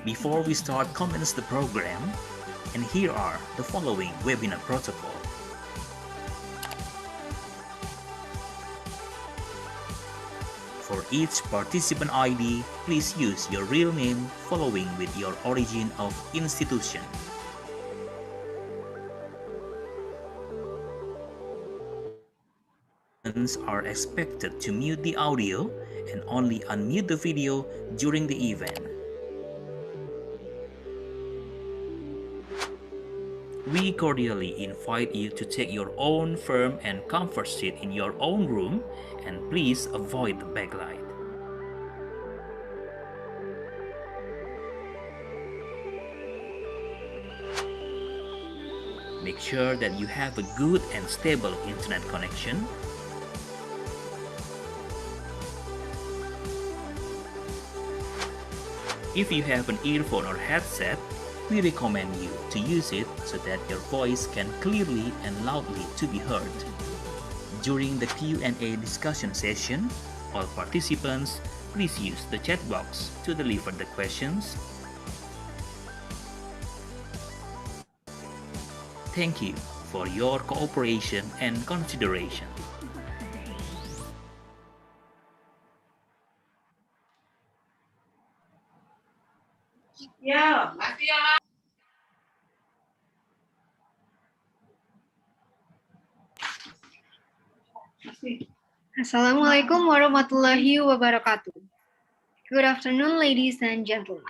Before we start, commence the program, and here are the following webinar protocol. For each participant ID, please use your real name following with your origin of institution. Are expected to mute the audio and only unmute the video during the event. We cordially invite you to take your own firm and comfort seat in your own room, and please avoid the backlight. Make sure that you have a good and stable internet connection. If you have an earphone or headset, we recommend you to use it so that your voice can clearly and loudly to be heard. During the Q&A discussion session, all participants, please use the chat box to deliver the questions. Thank you for your cooperation and consideration. Assalamualaikum warahmatullahi wabarakatuh. Good afternoon, ladies and gentlemen.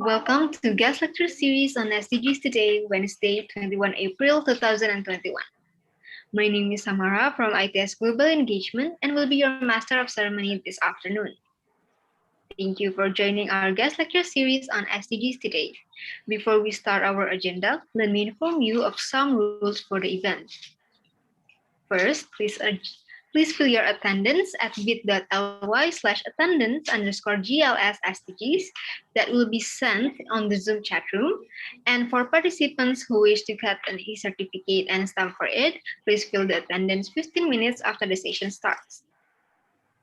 Welcome to guest lecture series on SDGs today, Wednesday, 21 April 2021. My name is Samara from ITS Global Engagement and will be your master of ceremony this afternoon. Thank you for joining our guest lecture series on SDGs today. Before we start our agenda, let me inform you of some rules for the event. First, please fill your attendance at bit.ly/attendance_GLS SDGs that will be sent on the Zoom chat room. And for participants who wish to get an e-certificate and stamp for it, please fill the attendance 15 minutes after the session starts.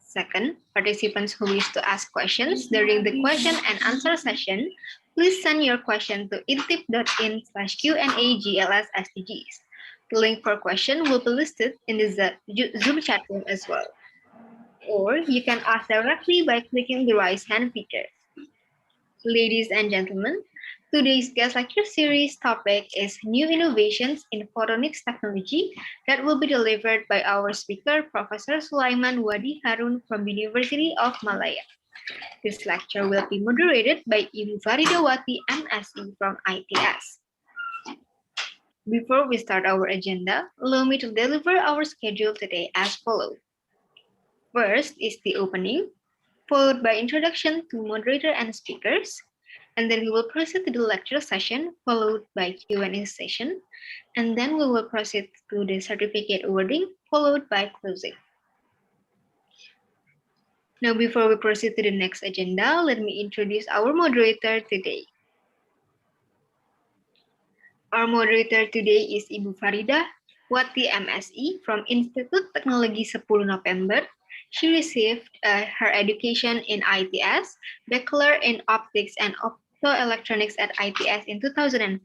Second, participants who wish to ask questions during the question and answer session, please send your question to intip.in/Q&A/GLS SDGs. The link for question will be listed in the Zoom chat room as well. Or you can ask directly by clicking the raise hand feature. Ladies and gentlemen, today's guest lecture series topic is new innovations in photonics technology that will be delivered by our speaker, Professor Sulaiman Wadi Harun from University of Malaya. This lecture will be moderated by Ibu Faridawati MSc from ITS. Before we start our agenda, allow me to deliver our schedule today as follows. First is the opening, followed by introduction to moderator and speakers, and then we will proceed to the lecture session, followed by Q&A session, and then we will proceed to the certificate awarding, followed by closing. Now, before we proceed to the next agenda, let me introduce our moderator today. Our moderator today is Ibu Farida Wati MSI from Institut Teknologi 10 November. She received her education in ITS, Bachelor in Optics and Optoelectronics at ITS in 2005,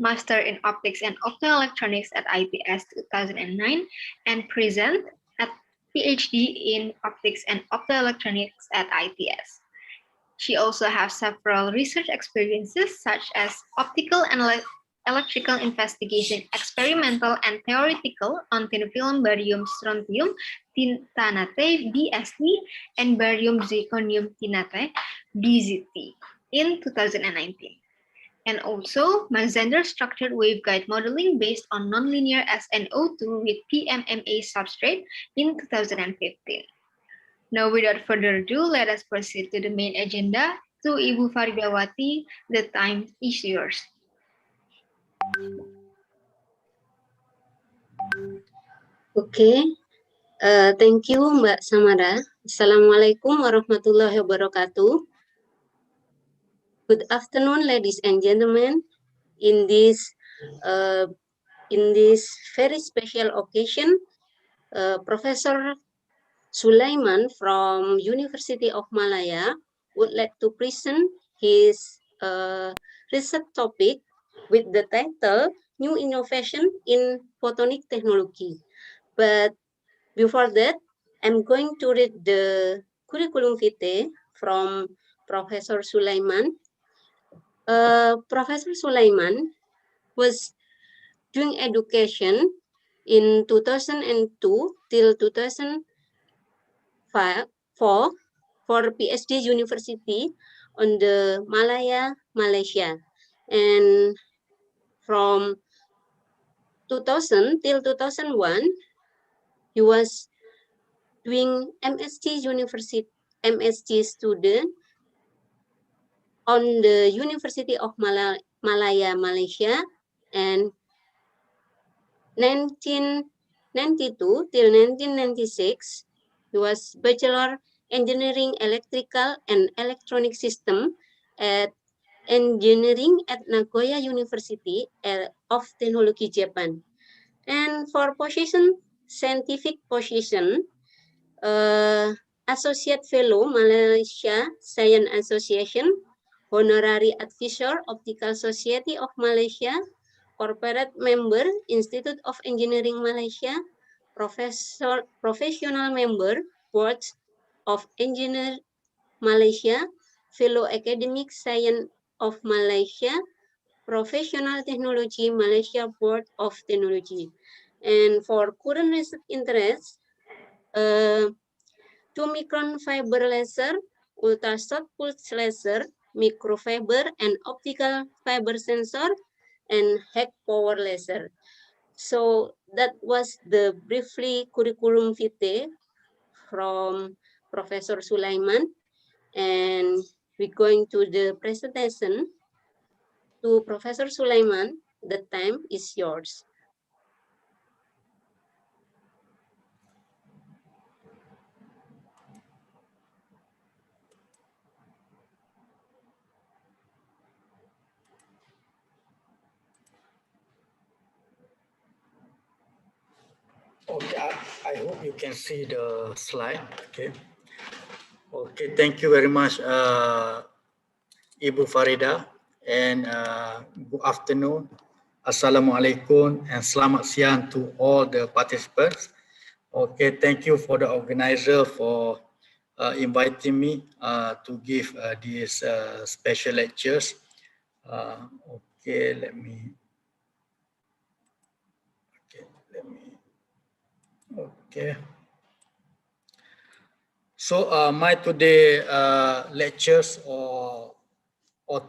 Master in Optics and Optoelectronics at ITS 2009, and present at PhD in Optics and Optoelectronics at ITS. She also has several research experiences such as optical and electrical investigation, experimental and theoretical on thin film barium strontium tintanate BST and barium zirconium tinate BZT in 2019. And also Mazender structured waveguide modeling based on nonlinear SNO2 with PMMA substrate in 2015. Now, without further ado, let us proceed to the main agenda. To Ibu Faridawati, the time is yours. Okay, thank you Mbak Samara. Assalamualaikum warahmatullahi wabarakatuh. Good afternoon, ladies and gentlemen. In this very special occasion, Professor Sulaiman from University of Malaya would like to present his research topic with the title New Innovation in Photonic Technology. But before that, I'm going to read the curriculum vitae from Professor Sulaiman. Professor Sulaiman was doing education in 2002 till 2004 for PhD University on the Malaya, Malaysia. And from 2000 till 2001, he was doing MSc student on the University of Malaya, Malaysia, and 1992 till 1996, he was Bachelor Engineering Electrical and Electronic System at Engineering at Nagoya University of Technology, Japan. And for position, scientific position, Associate Fellow, Malaysia Science Association, Honorary Advisor, Optical Society of Malaysia, Corporate Member, Institute of Engineering Malaysia, Professional Member, Board of Engineer Malaysia, Fellow Academic Science of Malaysia, Professional Technology Malaysia Board of Technology. And for current research interests, 2-micron fiber laser, ultra-short pulse laser, microfiber and optical fiber sensor, and high power laser. So that was the briefly curriculum vitae from Professor Sulaiman, and we're going to the presentation to Professor Sulaiman. The time is yours. Okay, I hope you can see the slide. Okay. Okay, thank you very much, Ibu Farida, and good afternoon. Assalamualaikum and selamat siang to all the participants. Okay, thank you for the organizer for inviting me to give these special lectures. Okay, let me. Okay. So my today lectures or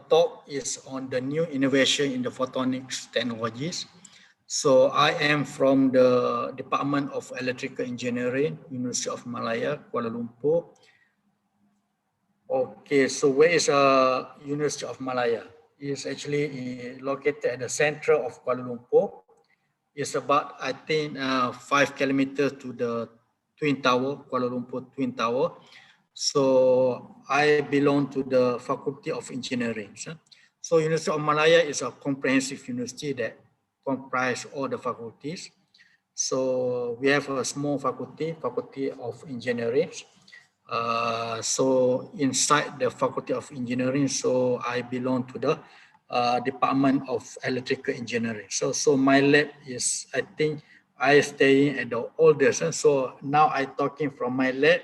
talk is on the new innovation in the photonics technologies. So I am from the Department of Electrical Engineering, University of Malaya, Kuala Lumpur. Okay, so where is University of Malaya? It's actually located at the center of Kuala Lumpur. It's about, I think, 5 kilometers to the Twin Tower, Kuala Lumpur Twin Tower. So I belong to the Faculty of Engineering. So University of Malaya is a comprehensive university that comprises all the faculties. So we have a small faculty, Faculty of Engineering. So inside the Faculty of Engineering, so I belong to the Department of Electrical Engineering. So my lab is, I think, I staying at the oldest. So now I talking from my lab.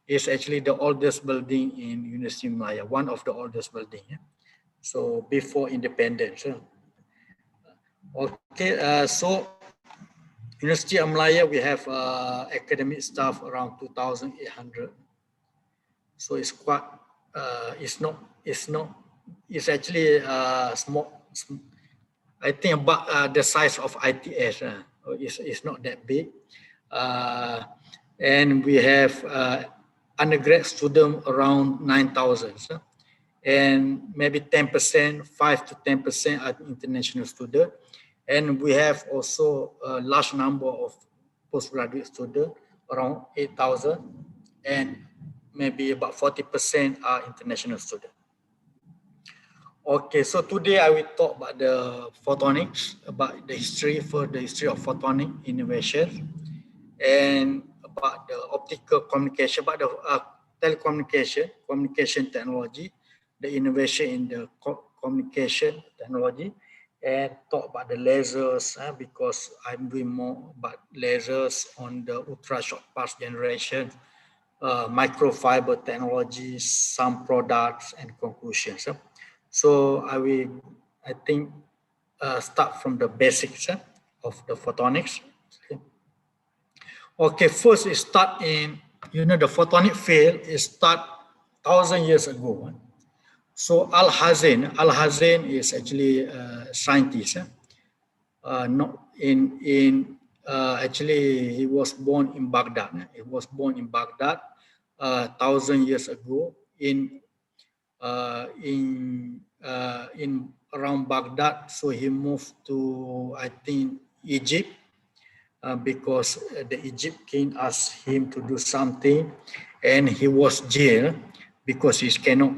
Is actually the oldest building in University of Malaya, one of the oldest building. So before independence. Okay, so University of Malaya, we have academic staff around 2,800. So it's quite, it's actually small. I think about the size of ITS. It's not that big. And we have undergrad student around 9,000. And maybe 10%, 5 to 10% are international students. And we have also a large number of postgraduate students, around 8,000. And maybe about 40% are international students. Okay, so today I will talk about the photonics, about the history of photonic innovation, and about the optical communication, about the telecommunication, communication technology, the innovation in the communication technology, and talk about the lasers, because I'm doing more about lasers on the ultra short pulse generation, microfiber technologies, some products, and conclusions. So I think, start from the basics of the photonics. Okay, first it start in, the photonic field is start 1,000 years ago. So Al-Hazen is actually a scientist. Not in actually he was born in Baghdad. He was born in Baghdad 1,000 years ago in around Baghdad. So he moved to, I think, Egypt, because the Egypt king asked him to do something, and he was jailed because he cannot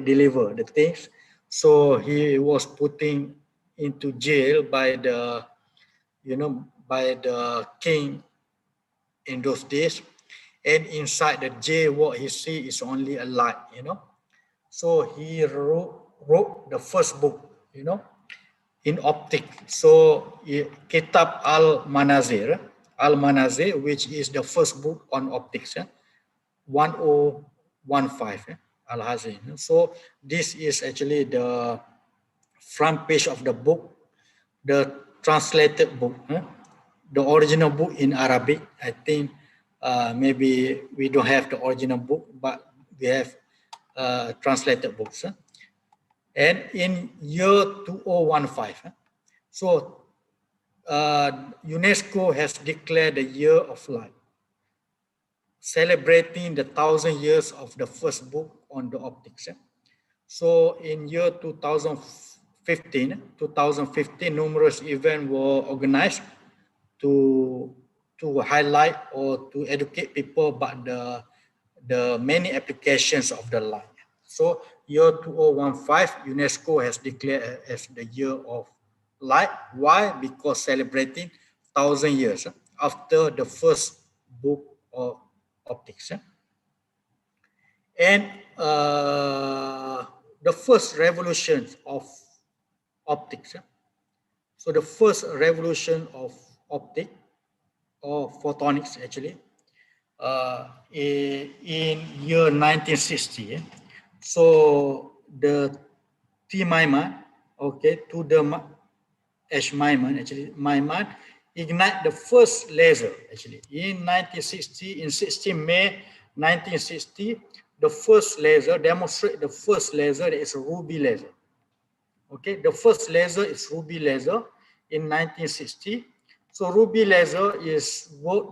deliver the things. So he was putting into jail by the king in those days, and inside the jail what he see is only a light. So he wrote the first book, in optic. So Kitab Al-Manazir, which is the first book on optics, 1015, Al-Hazin. So this is actually the front page of the book, the translated book, the original book in Arabic. I think maybe we don't have the original book, but we have translated books. And in year 2015, so UNESCO has declared the year of light, celebrating the 1,000 years of the first book on the optics. So in year 2015, numerous events were organized to highlight or to educate people about the many applications of the light. So year 2015, UNESCO has declared as the year of light. Why? Because celebrating 1,000 years after the first book of optics. And the first revolution of optics. So the first revolution of optics, or photonics actually, in year 1960. So the T. Maiman, to the H. Maiman, actually, Maiman ignite the first laser actually in 1960, in 16 May 1960, the first laser, demonstrate the first laser, that is a ruby laser. Okay, the first laser is ruby laser in 1960. So ruby laser is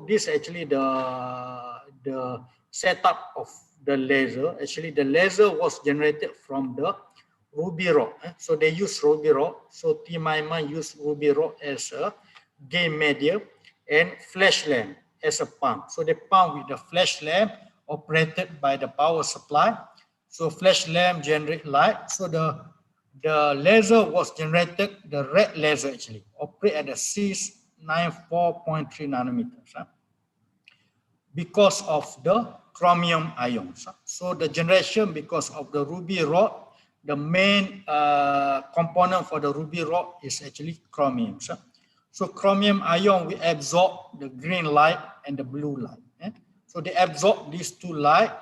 this actually the setup of the laser. Actually, the laser was generated from the ruby rod. So they use ruby rod. So T. Maiman used ruby rod as a gain medium and flash lamp as a pump. So they pump with the flash lamp operated by the power supply. So flash lamp generate light. So the laser was generated, the red laser actually, operate at the 694.3 nanometers because of the chromium ions. So the generation, because of the ruby rod, the main component for the ruby rod is actually chromium. So chromium ion will absorb the green light and the blue light. So they absorb these two light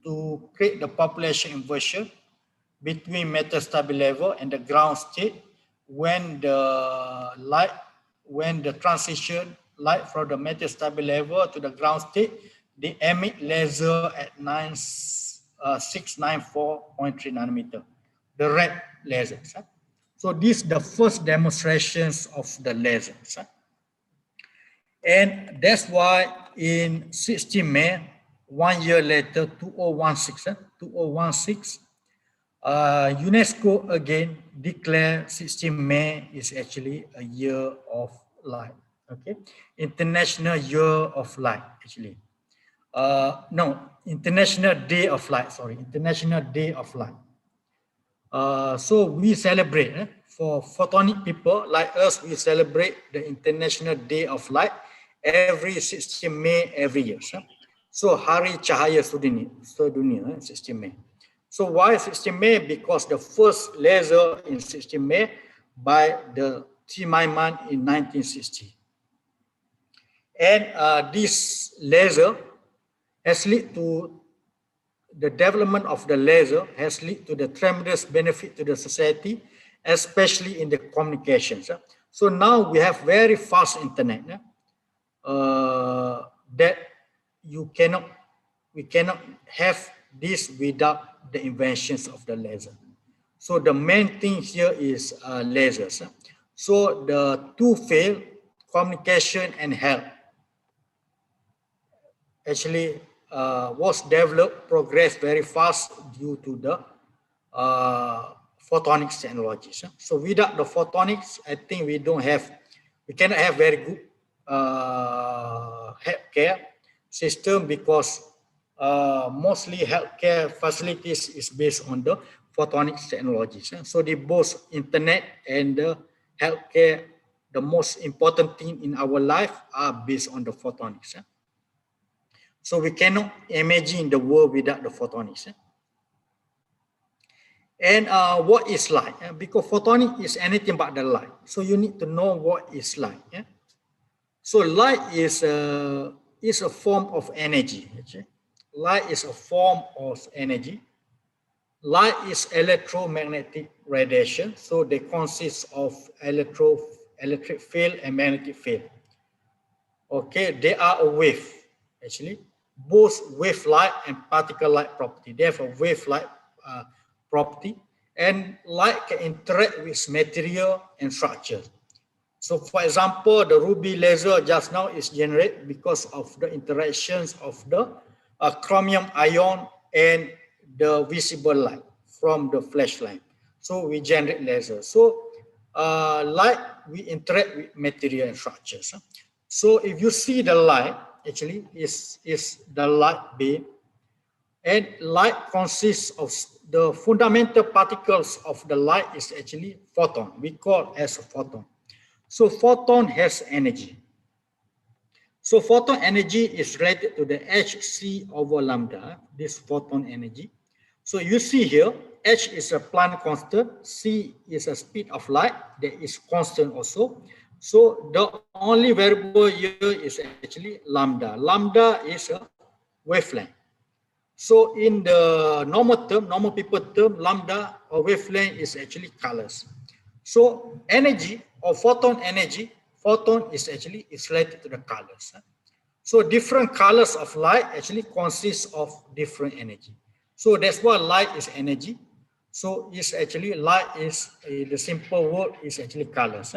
to create the population inversion between metastable level and the ground state. When the transition light from the metastable level to the ground state, they emit laser at 694.3 nanometer, the red lasers. So this is the first demonstrations of the lasers. And that's why in 16 May, 1 year later, 2016, UNESCO again declared 16 May is actually a year of light. Okay, International Year of Light actually. International Day of Light. Sorry, International Day of Light. So we celebrate for photonic people like us. We celebrate the International Day of Light every 16 May every year. So Hari Cahaya Sedunia, 16 May. So why 16 May? Because the first laser in 16 May by the Sulaiman in 1960. And this laser has led to the development of the laser has led to the tremendous benefit to the society, especially in the communications. So now we have very fast internet that we cannot have this without the inventions of the laser. So the main thing here is lasers. So the two field, communication and health, actually was developed, progressed very fast due to the photonics technologies. So without the photonics, I think we cannot have very good healthcare system, because mostly healthcare facilities is based on the photonics technologies. So the both internet and the healthcare, the most important thing in our life are based on the photonics. So we cannot imagine the world without the photonics. And what is light? Because photonics is anything but the light. So you need to know what is light. So light is a form of energy. Light is a form of energy. Light is electromagnetic radiation. So they consist of electric field and magnetic field. Okay, they are a wave, actually. Both wave light and particle light property. They have a wave light property, and light can interact with material and structure. So for example, the ruby laser just now is generated because of the interactions of the chromium ion and the visible light from the flashlight. So we generate laser. So light, we interact with material and structures. So if you see the light, actually is the light beam, and light consists of the fundamental particles of the light is actually photon. We call as a photon. So photon has energy. So photon energy is related to the hc over lambda, this photon energy. So you see here, h is a Planck constant, c is a speed of light, that is constant also. So the only variable here is actually lambda. Lambda is a wavelength. So in the normal people term, lambda or wavelength is actually colors. So energy or photon energy, photon is actually related to the colors. So different colors of light actually consist of different energy. So that's why light is energy. So it's actually light is the simple word is actually colors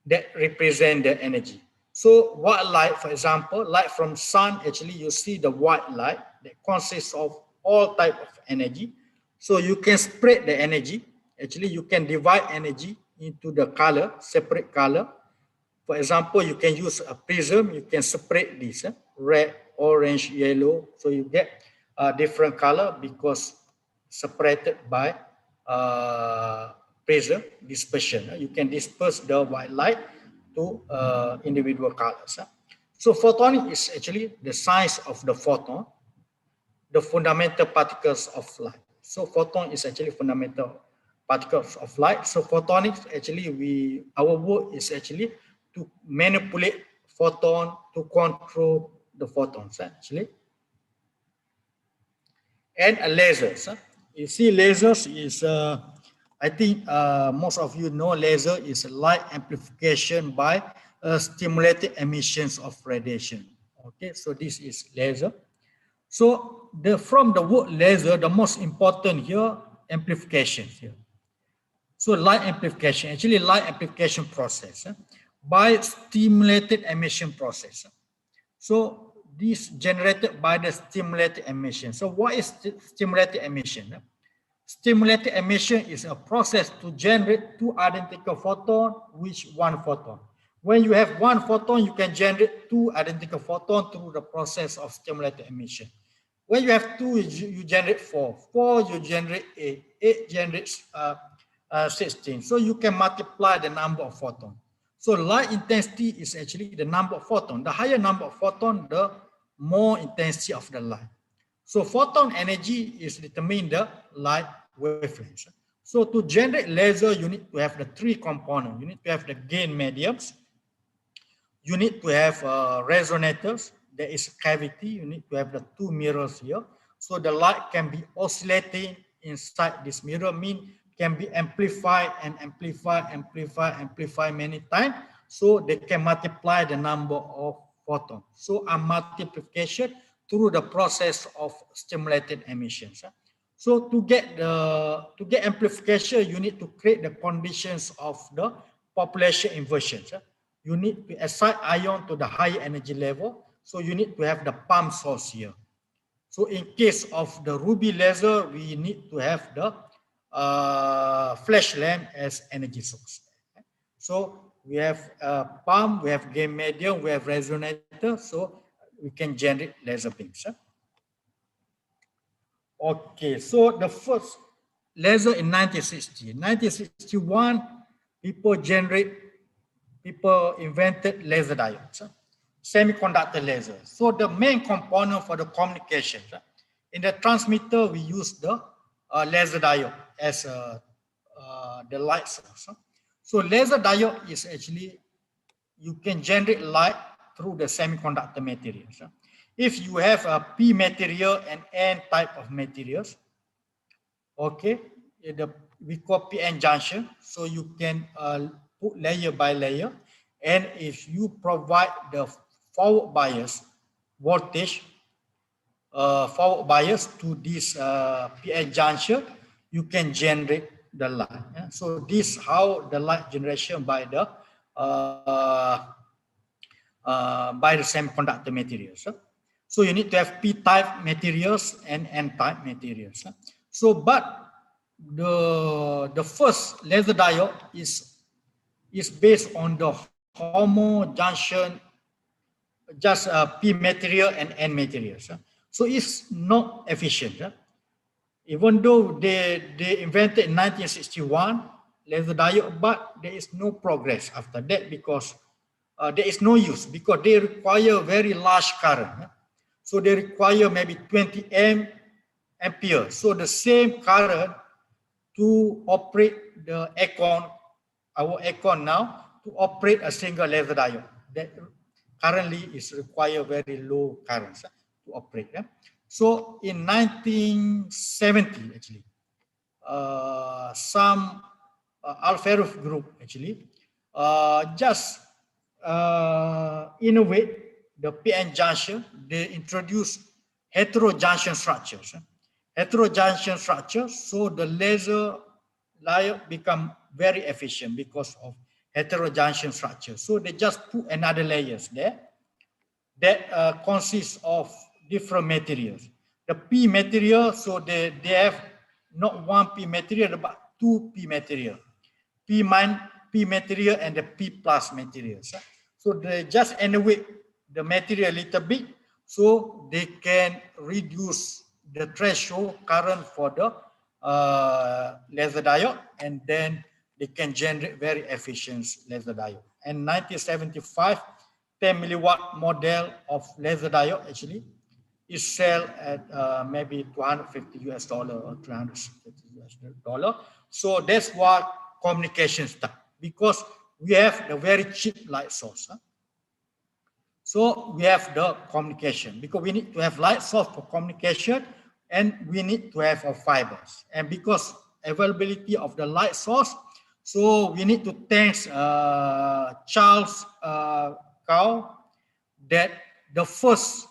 that represent the energy. So white light, for example, light from sun, actually you see the white light that consists of all type of energy. So you can spread the energy. Actually, you can divide energy into the color, separate color. For example, you can use a prism, you can separate this, red, orange, yellow. So you get a different color because separated by prism dispersion. You can disperse the white light to individual colors. So photonic is actually the science of the photon, the fundamental particles of light. So photon is actually fundamental particles of light. So photonics, actually our work is actually to manipulate photon, to control the photons actually. And lasers. You see lasers is, I think most of you know laser is light amplification by stimulated emissions of radiation. Okay, so this is laser. So from the word laser, the most important here, amplification here. So light amplification, actually light amplification process by stimulated emission process. So this generated by the stimulated emission. So what is stimulated emission? Stimulated emission is a process to generate two identical photons with one photon. When you have one photon, you can generate two identical photons through the process of stimulated emission. When you have two, you generate four. Four, you generate eight. Eight generates 16. So you can multiply the number of photons. So light intensity is actually the number of photons. The higher number of photons, the more intensity of the light. So photon energy is determine the light wavelengths. So to generate laser, you need to have the three components. You need to have the gain mediums. You need to have resonators. There is cavity. You need to have the two mirrors here. So the light can be oscillating inside this mirror, mean can be amplified and amplify many times. So they can multiply the number of photons. So a multiplication through the process of stimulated emissions. So to get amplification, you need to create the conditions of the population inversion. You need to assign ion to the higher energy level. So you need to have the pump source here. So in case of the ruby laser, we need to have the flash lamp as energy source. So we have pump, we have gain medium, we have resonator. So we can generate laser beams. Okay, so the first laser in 1960. 1961, people invented laser diodes, semiconductor laser. So the main component for the communication, in the transmitter, we use the laser diode as the light source. So laser diode is actually, you can generate light through the semiconductor materials. If you have a P material and N type of materials, okay, we call PN junction, so you can put layer by layer, and if you provide the forward bias voltage, forward bias to this PN junction, you can generate the light. Yeah? So this how the light generation by the semiconductor materials. So you need to have P-type materials and N-type materials. So, but the first laser diode is based on the homo junction, just P material and N materials. So it's not efficient. Even though they invented in 1961 laser diode, but there is no progress after that because there is no use because they require very large current. So they require maybe 20 ampere. So the same current to operate the aircon, our aircon now, to operate a single laser diode. That currently is require very low currents to operate. So in 1970, actually, some Alferov group actually just innovate the PN junction. They introduce heterojunction structures. Heterojunction structures, so the laser layer become very efficient because of heterojunction structure. So they just put another layers there that consists of different materials. The P material, so they have not one P material, but two P material. P material and the P plus materials. So they just innovate the material a little bit so they can reduce the threshold current for the laser diode, and then they can generate very efficient laser diode. And 1975, 10 milliwatt model of laser diode actually is sell at maybe $250 or $350. So that's what communication start, because we have the very cheap light source. So we have the communication because we need to have light source for communication, and we need to have fibers. And because availability of the light source, so we need to thank Charles Cow that the first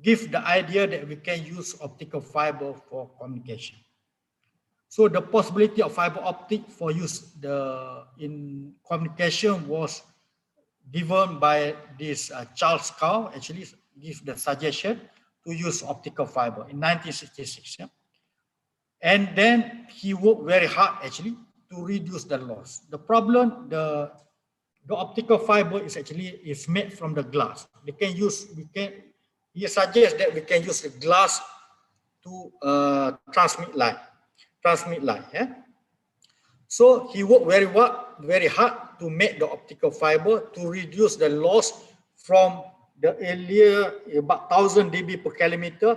give the idea that we can use optical fiber for communication. So the possibility of fiber optic for use in communication was given by this Charles Cow, actually give the suggestion to use optical fiber in 1966. Yeah? And then he worked very hard actually to reduce the loss. The problem, the optical fiber is actually made from the glass. He suggests that we can use the glass to transmit light. Yeah? So he worked very hard to make the optical fiber to reduce the loss from the earlier about 1000 dB per kilometer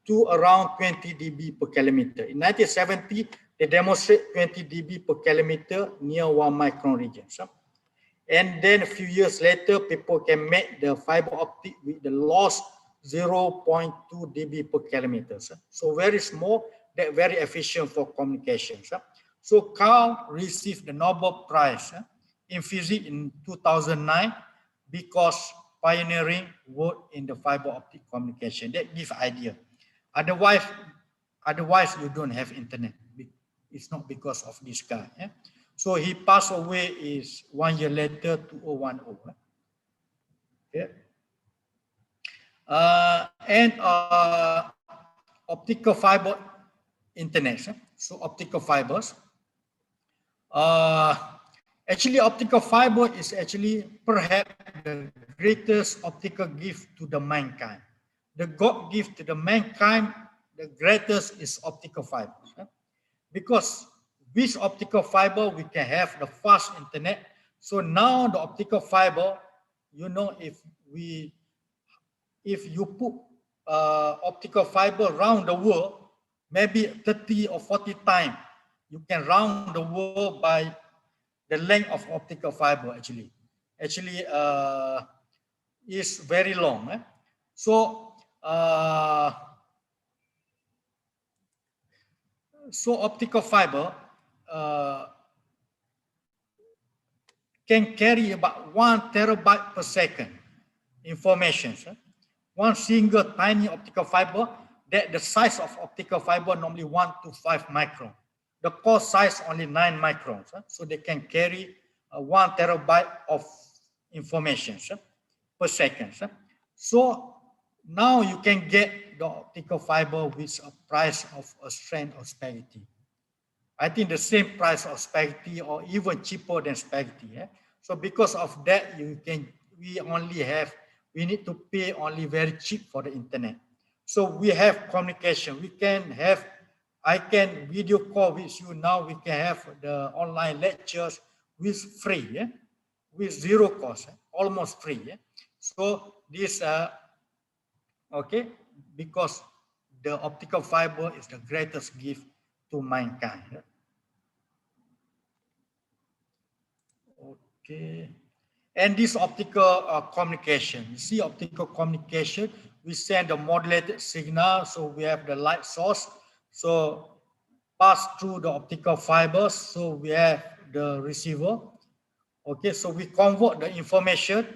to around 20 dB per kilometer. In 1970, they demonstrate 20 dB per kilometer near 1 micron regions. And then a few years later, people can make the fiber optic with the loss 0.2 dB per kilometer. So very small, that very efficient for communications. So Carl received the Nobel Prize in physics in 2009 because pioneering work in the fiber optic communication. That gives idea. Otherwise you don't have internet. It's not because of this guy. So he passed away is 1 year later, 2010. Okay. And optical fiber internet. So optical fibers. Actually, optical fiber is actually perhaps the greatest optical gift to the mankind. The God gift to the mankind, the greatest is optical fibers. Because with optical fiber, we can have the fast internet. So now the optical fiber, you know, if you put optical fiber around the world, maybe 30 or 40 times, you can round the world by the length of optical fiber actually. Actually, is very long. So, so optical fiber can carry about 1 terabyte per second information. One single tiny optical fiber, that the size of optical fiber normally 1 to 5 micron. The core size only 9 microns. So they can carry 1 terabyte of information per second. So now you can get the optical fiber with a price of a strand of spaghetti. I think the same price of spaghetti or even cheaper than spaghetti. So because of that, we need to pay only very cheap for the internet. So we have communication. I can video call with you now. We can have the online lectures with free, with zero cost, almost free. So this, okay, because the optical fiber is the greatest gift to mankind. Okay. And this optical communication, you see optical communication, we send a modulated signal, so we have the light source, so pass through the optical fibers, so we have the receiver. Okay, so we convert the information,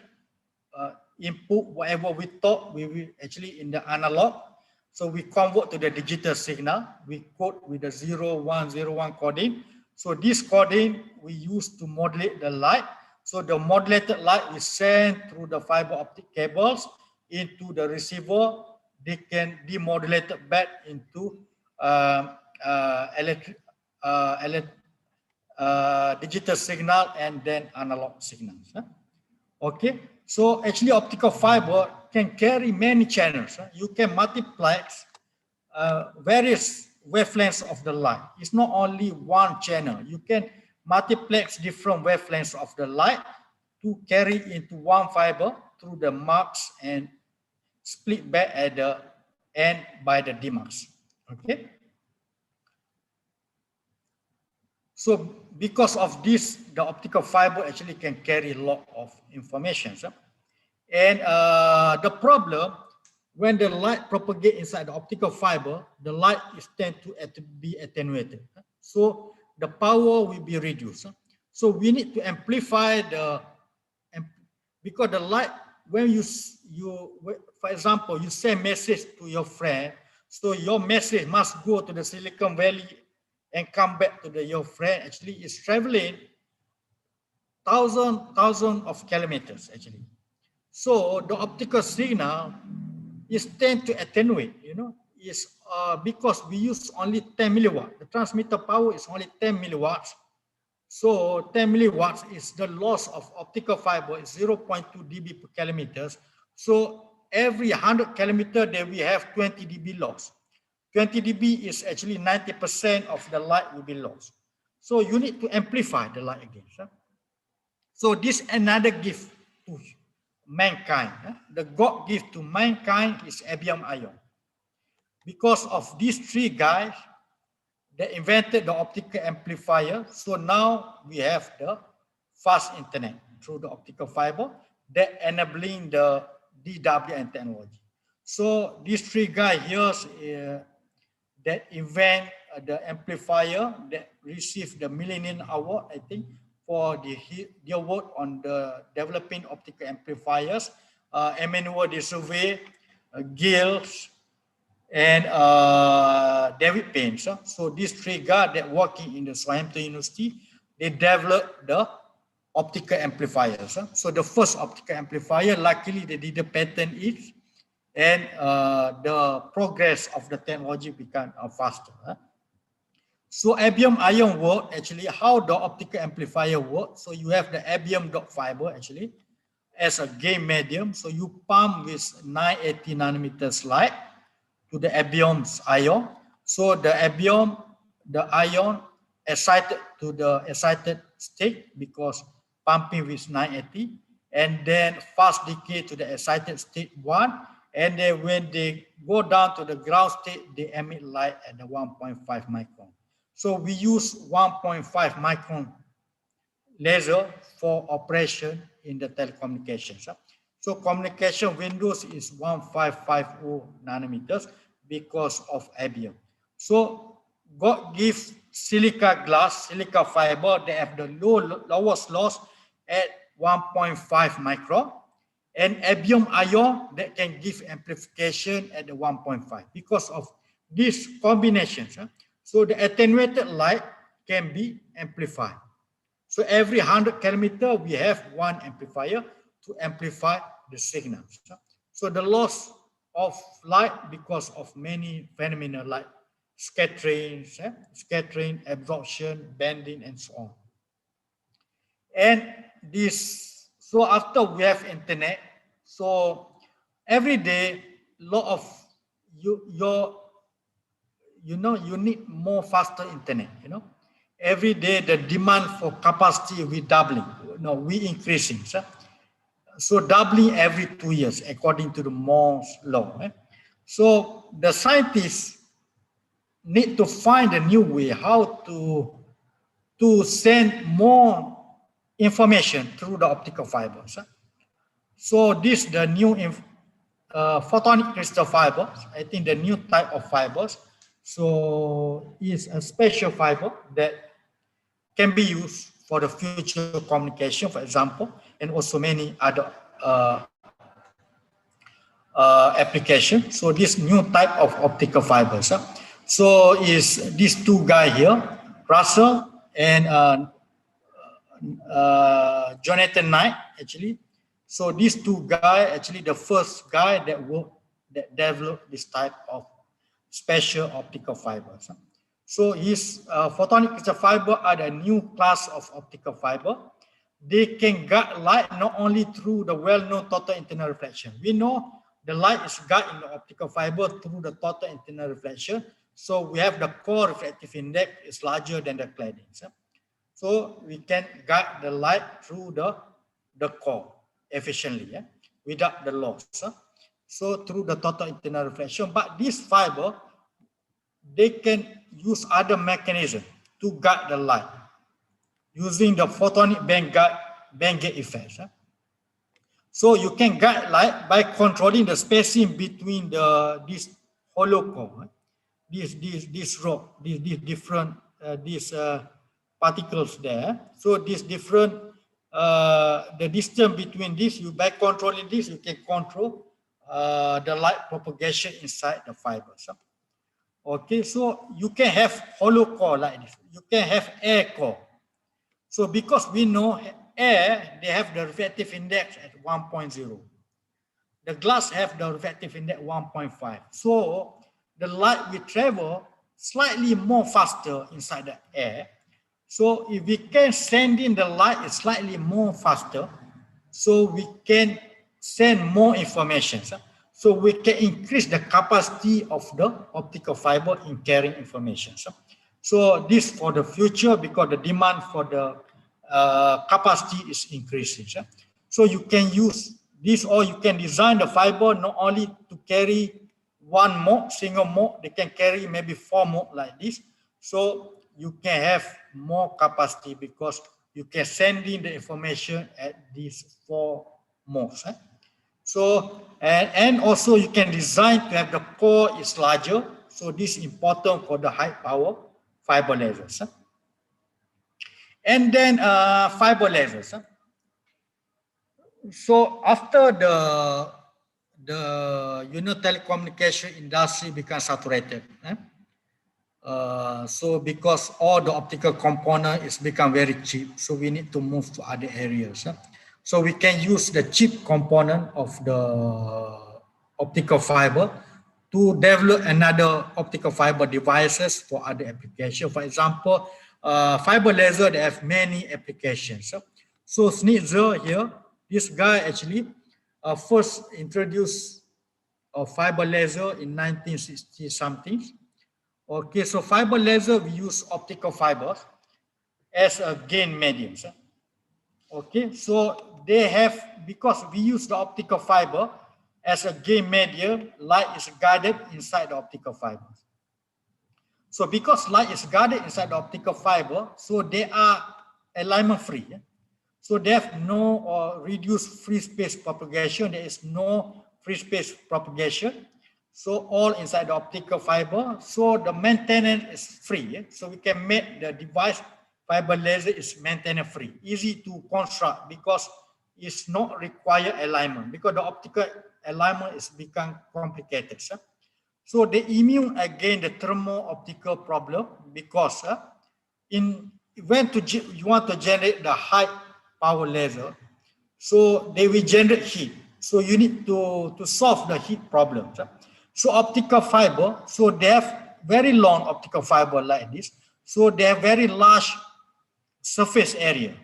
input whatever we thought, we will actually in the analog, so we convert to the digital signal, we code with the 0101 coding. So this coding we use to modulate the light. So the modulated light is sent through the fiber optic cables into the receiver. They can demodulate it back into digital signal and then analog signals. Okay, so actually optical fiber can carry many channels. You can multiplex various wavelengths of the light. It's not only one channel. You can multiplex different wavelengths of the light to carry into one fiber through the marks and split back at the end by the demarks. Okay. So because of this, the optical fiber actually can carry a lot of information. And the problem, when the light propagates inside the optical fiber, the light is tend to be attenuated. So the power will be reduced. So we need to amplify because the light, when you, for example, you send message to your friend, so your message must go to the Silicon Valley and come back to your friend. Actually, it's traveling thousands of kilometers actually. So the optical signal is tend to attenuate, is because we use only 10 milliwatts. The transmitter power is only 10 milliwatts. So 10 milliwatts is the loss of optical fiber is 0.2 dB per kilometers. So every 100 kilometer there we have 20 dB loss. 20 dB is actually 90% of the light will be lost. So you need to amplify the light again. So this another gift to mankind. The God gift to mankind is erbium ion. because of these three guys that invented the optical amplifier. So now we have the fast internet through the optical fiber that enabling the DWDM technology. So these three guys here that invent the amplifier that received the Millennium Award, I think, for their work on the developing optical amplifiers. Emmanuel de Sauvé, GLS, and David Payne. So these three guys that working in the Southampton University, they developed the optical amplifiers. So the first optical amplifier, luckily they didn't patent it, and the progress of the technology became faster. So erbium ion work actually, how the optical amplifier works. So you have the erbium dot fiber actually as a gain medium. So you pump with 980 nanometers light to the erbium ion. So the erbium, the ion excited to the excited state because pumping with 980, and then fast decay to the excited state 1, and then when they go down to the ground state, they emit light at the 1.5 micron. So we use 1.5 micron laser for operation in the telecommunications. So communication windows is 1550 nanometers because of erbium. So God gives silica glass, silica fiber, they have the lowest loss at 1.5 micron, and erbium ion that can give amplification at the 1.5 because of these combinations. So the attenuated light can be amplified. So every 100 kilometer, we have one amplifier to amplify the signals. So the loss of light because of many phenomena like scattering, absorption, bending, and so on. And this, so after we have internet, so every day, lot of you need more faster internet, Every day the demand for capacity we doubling, we increasing. So doubling every 2 years according to the Moore's law. So the scientists need to find a new way how to send more information through the optical fibers. So this the new photonic crystal fibers. I think the new type of fibers. So is a special fiber that can be used for the future communication, for example, and also many other applications. So this new type of optical fibers. So is these two guys here, Russell and Jonathan Knight, actually. So these two guys, actually the first guy that developed this type of special optical fibers. So his photonic crystal fiber are a new class of optical fiber. They can guide light not only through the well-known total internal reflection. We know the light is guided in the optical fiber through the total internal reflection. So we have the core refractive index is larger than the cladding. So we can guide the light through the core efficiently, without the loss. So through the total internal reflection, but this fiber, they can use other mechanism to guide the light using the photonic bandgap effect. So you can guide light by controlling the spacing between this hollow core, this rock, these different particles there. So this different the distance between this, by controlling this, you can control the light propagation inside the fibers. Okay, so you can have hollow core like this. You can have air core. So because we know air, they have the refractive index at 1.0. The glass have the refractive index 1.5. So the light will travel slightly more faster inside the air. So if we can send in the light slightly more faster, so we can send more information. So we can increase the capacity of the optical fiber in carrying information. So this for the future, because the demand for the capacity is increasing. So you can use this, or you can design the fiber not only to carry one mode, single mode, they can carry maybe 4 mode like this. So you can have more capacity because you can send in the information at these 4 modes. So, and also you can design to have the core is larger. So this is important for the high power fiber lasers. And then fiber lasers. So after the telecommunication industry becomes saturated, so because all the optical component is become very cheap, so we need to move to other areas. So we can use the cheap component of the optical fiber to develop another optical fiber devices for other applications. For example, fiber laser, they have many applications. So Schnitzer here, this guy actually first introduced a fiber laser in 1960 something. Okay, so fiber laser, we use optical fibers as a gain mediums. Okay, so they have, because we use the optical fiber as a gain medium, light is guided inside the optical fibers. So because light is guided inside the optical fiber, so they are alignment free. So they have no reduced free space propagation. There is no free space propagation. So all inside the optical fiber. So the maintenance is free. So we can make the device fiber laser is maintenance free, easy to construct because it's not require alignment because the optical alignment is become complicated. So they immune against the thermo-optical problem because when you want to generate the high power laser, so they will generate heat. So you need to solve the heat problem. So optical fiber, so they have very long optical fiber like this. So they have very large surface area.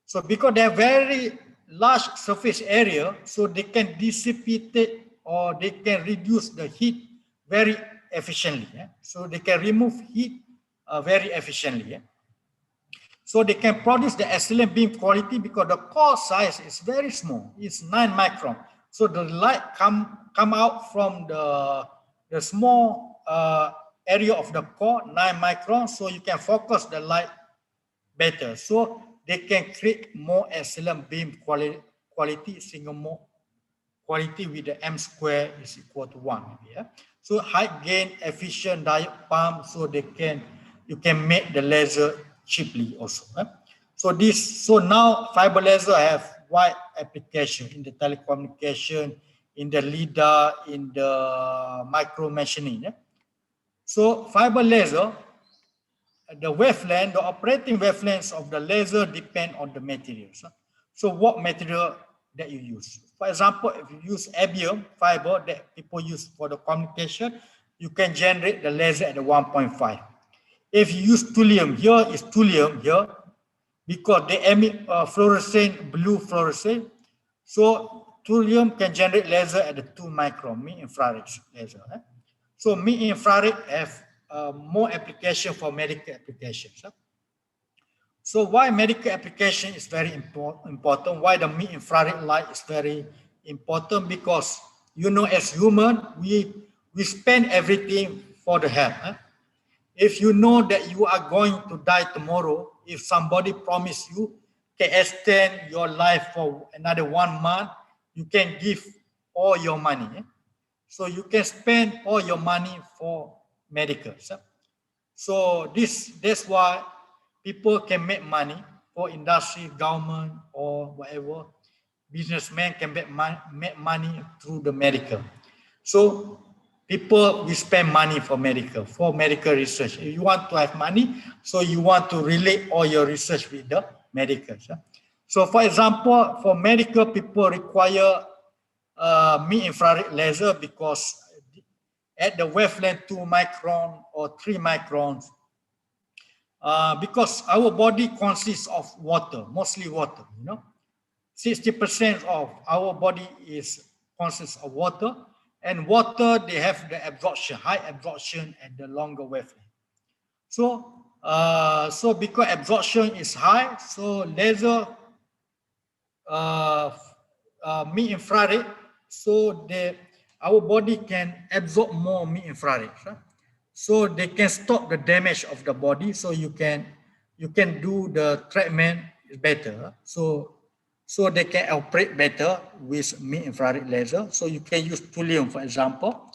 So because they have very large surface area, so they can dissipate it or they can reduce the heat very efficiently. So they can remove heat very efficiently. So they can produce the excellent beam quality because the core size is very small. It's 9 micron. So the light come out from the small area of the core, 9 micron. So you can focus the light better. So they can create more excellent beam quality, single mode quality with the M square is equal to 1. Yeah? So high gain efficient diode pump, so you can make the laser cheaply also. So now fiber laser have wide application in the telecommunication, in the LIDAR, in the micro machining. So fiber laser, the wavelength, the operating wavelengths of the laser depend on the materials. So what material that you use? For example, if you use erbium fiber that people use for the communication, you can generate the laser at the 1.5. If you use thulium, here is thulium here, because they emit fluorescent, blue fluorescent. So thulium can generate laser at the 2 micron, mid-infrared laser. So mid-infrared have more application for medical applications. So why medical application is very important? Why the mid-infrared light is very important? Because as human, we spend everything for the health. If you know that you are going to die tomorrow, if somebody promise you can extend your life for another 1 month, you can give all your money. So you can spend all your money for medical. So that's why people can make money for industry, government, or whatever. Businessmen can make money through the medical. So people will spend money for medical research. If you want to have money, so you want to relate all your research with the medical. So for example, for medical, people require mid-infrared laser because at the wavelength 2 micron or 3 microns, because our body consists of water, mostly water, 60% of our body consists of water, and water, they have the absorption, high absorption at the longer wavelength. So because absorption is high, so laser mid-infrared, so our body can absorb more mid-infrared. So they can stop the damage of the body. So you can do the treatment better. So they can operate better with mid-infrared laser. So you can use thulium, for example,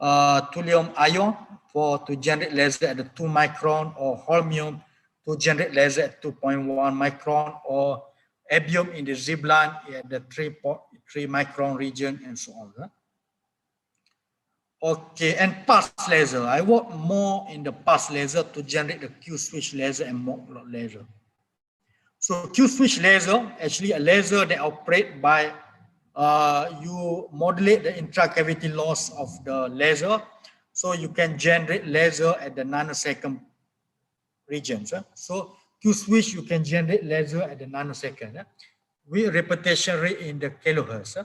thulium ion to generate laser at the 2 micron, or holmium to generate laser at 2.1 micron, or erbium in the Ziblan at the 3 micron region, and so on. Okay, and pulse laser. I work more in the pulse laser to generate the Q switch laser and Mach lock laser. So Q switch laser, actually a laser that operate by you modulate the intracavity loss of the laser, so you can generate laser at the nanosecond regions. So Q switch, you can generate laser at the nanosecond with repetition rate in the kilohertz.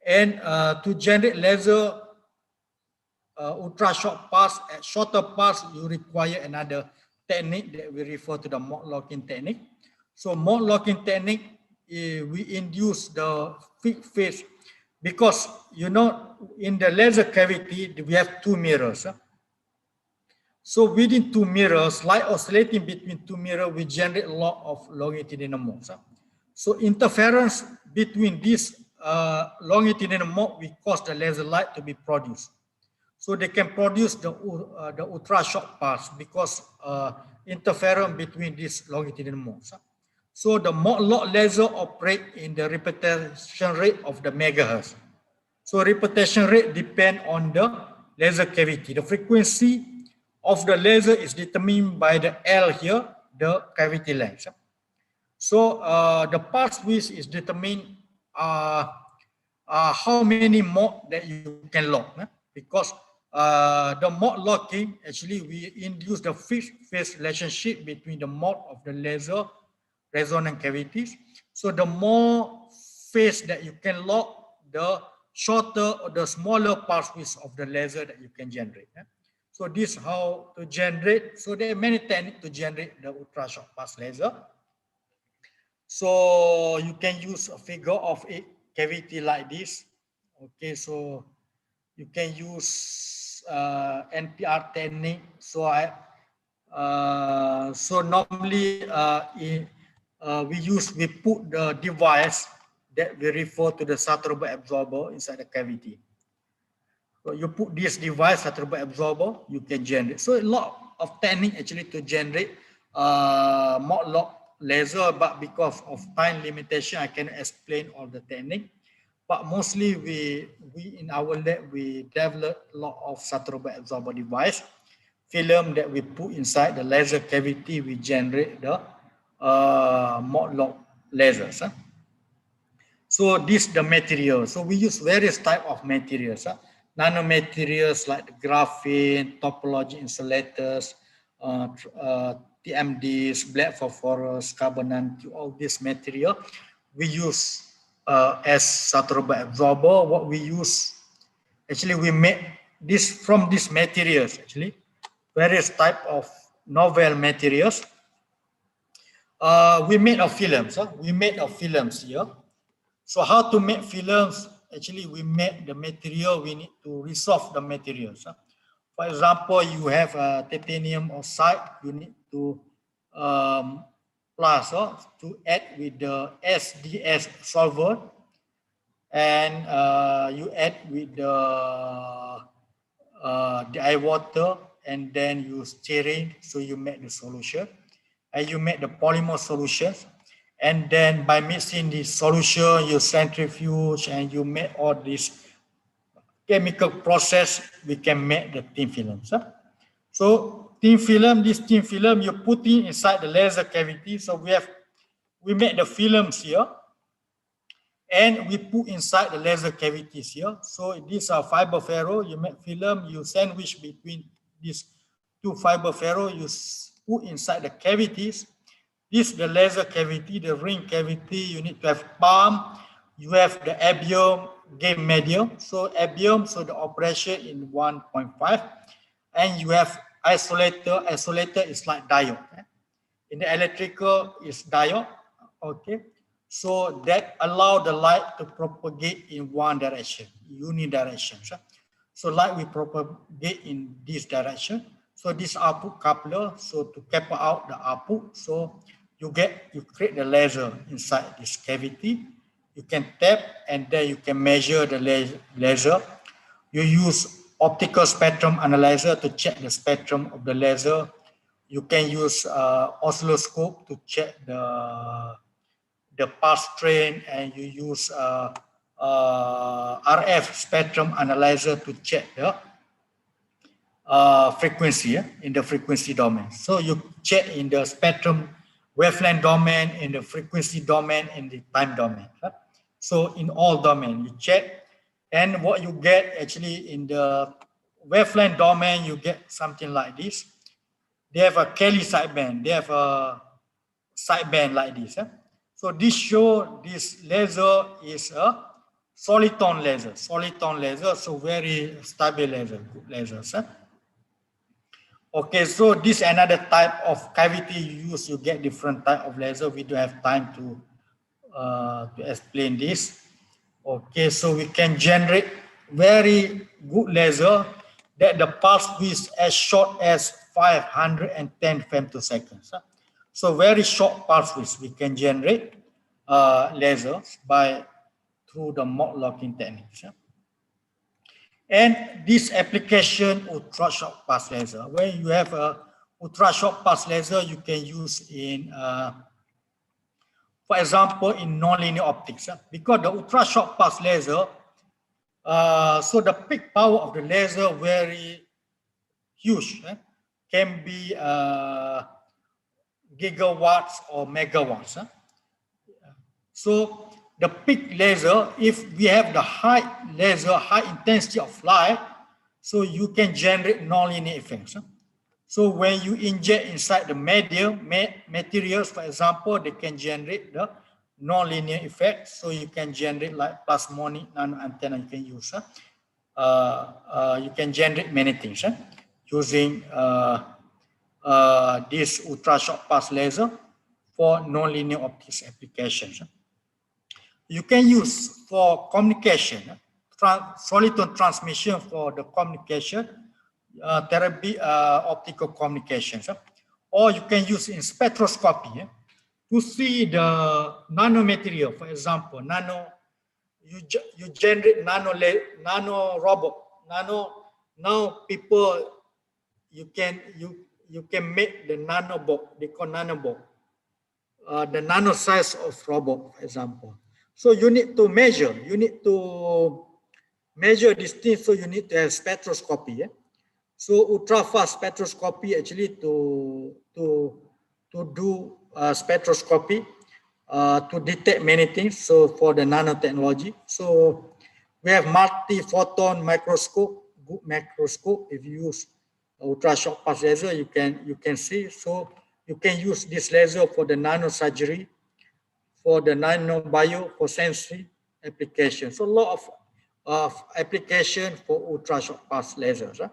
And to generate laser ultra short pulse, at shorter pulse, you require another technique that we refer to the Mach locking technique. So Mach locking technique, we induce the fixed phase because, you know, in the laser cavity, we have two mirrors. So within two mirrors, light oscillating between two mirrors, we generate a lot of longitudinal modes. So interference between these longitudinal modes will cause the laser light to be produced. So they can produce the ultra short pulse because interference between these longitudinal modes. So the Mach lock laser operate in the repetition rate of the megahertz. So repetition rate depend on the laser cavity. The frequency of the laser is determined by the L here, the cavity length. So the pulse width is determined how many Mach that you can lock. Because the Mach locking, actually we induce the fixed phase relationship between the Mach of the laser resonant cavities. So the more phase that you can lock, the shorter or the smaller pulse width of the laser that you can generate. So this is how to generate. So there are many techniques to generate the ultra short pulse laser. So you can use a figure of a cavity like this. Okay, so you can use NPR technique. So normally we put the device that we refer to the saturable absorber inside the cavity. So you put this device, saturable absorber, you can generate. So a lot of technique actually to generate Mach lock laser, but because of time limitation, I can explain all the technique. But mostly we in our lab, we develop a lot of saturable absorber device, film that we put inside the laser cavity, we generate the Mach lock lasers. So this the material. So we use various type of materials. Nanomaterials like the graphene, topology insulators, TMDs, black phosphorus, carbon nanotube, all this material we use as saturable absorber. What we use, actually we make this from these materials, actually various type of novel materials. We made of films. We made of films here. So how to make films? Actually, we make the material, we need to resolve the materials. For example, you have a titanium oxide, you need to plus to add with the SDGs solver, and you add with the eye water, and then you stir it, so you make the solution, and you make the polymer solutions. And then by mixing this solution, you centrifuge and you make all this chemical process, we can make the thin films. So thin film, this thin film, you put it inside the laser cavity. So we make the films here, and we put inside the laser cavities here. So these are fiber ferro, you make film, you sandwich between these two fiber ferro, you put inside the cavities. This is the laser cavity, the ring cavity. You need to have pump. You have the erbium game medium. So erbium, so the operation in 1.5. And you have isolator. Isolator is like diode. In the electrical is diode. Okay. So that allow the light to propagate in one direction, unidirection. So light will propagate in this direction. So this output coupler, so to couple out the output, so you create the laser inside this cavity. You can tap and then you can measure the laser. You use optical spectrum analyzer to check the spectrum of the laser. You can use oscilloscope to check the pulse train, and you use RF spectrum analyzer to check the frequency in the frequency domain. So you check in the spectrum wavelength domain, in the frequency domain, in the time domain. Right? So in all domain you check, and what you get actually in the wavelength domain, you get something like this. They have a Kelly sideband. They have a sideband like this. So this show this laser is a solitone laser. Solitone laser, so very stable laser, good lasers. Okay, so this another type of cavity you use. You get different type of laser. We don't have time to explain this. Okay, so we can generate very good laser that the pulse width as short as 510 femtoseconds. So very short pulse width we can generate lasers through the mode locking techniques. And this application ultra short pulse laser, when you have a ultra short pulse laser, you can use in for example, in nonlinear optics, because the ultra short pulse laser, so the peak power of the laser very huge, can be gigawatts or megawatts. So the peak laser, if we have the high laser, high intensity of light, so you can generate nonlinear effects. So when you inject inside the materials, for example, they can generate the nonlinear effect. So you can generate like plasmonic nano antenna you can use. You can generate many things using this ultra short pulse laser for nonlinear optics applications. You can use for communication, solitone transmission for the communication, therapy, optical communications, or you can use in spectroscopy to see the nanomaterial. For example, you generate nano robot, now people you can make the nanobot, they call nanobot, the nano size of robot, for example. So you need to measure these things. So you need to have spectroscopy. So ultra fast spectroscopy actually to do spectroscopy to detect many things. So for the nanotechnology, so we have multi-photon microscope, good microscope. If you use ultra short pulse laser, you can see. So you can use this laser for the nanosurgery, for the nanobio, for sensory application. So a lot of application for ultra short pulse lasers.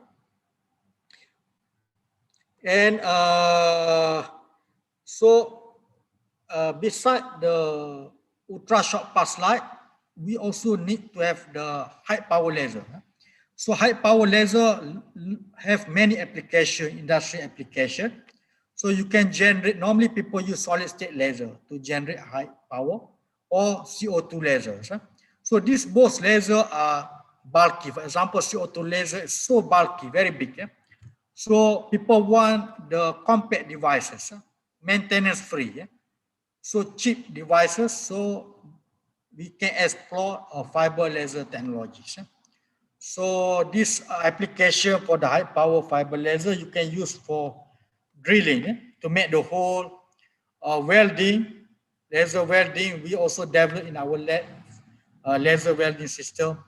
And beside the ultra short pulse light, we also need to have the high power laser. So high power laser have many application, industry application. So you can generate, normally people use solid state laser to generate high power, or CO2 lasers. So these both lasers are bulky. For example, CO2 laser is so bulky, very big. So people want the compact devices, maintenance free. So cheap devices, so we can explore fiber laser technologies. So this application for the high power fiber laser, you can use for drilling to make the hole, welding, laser welding. We also develop in our lab laser welding system,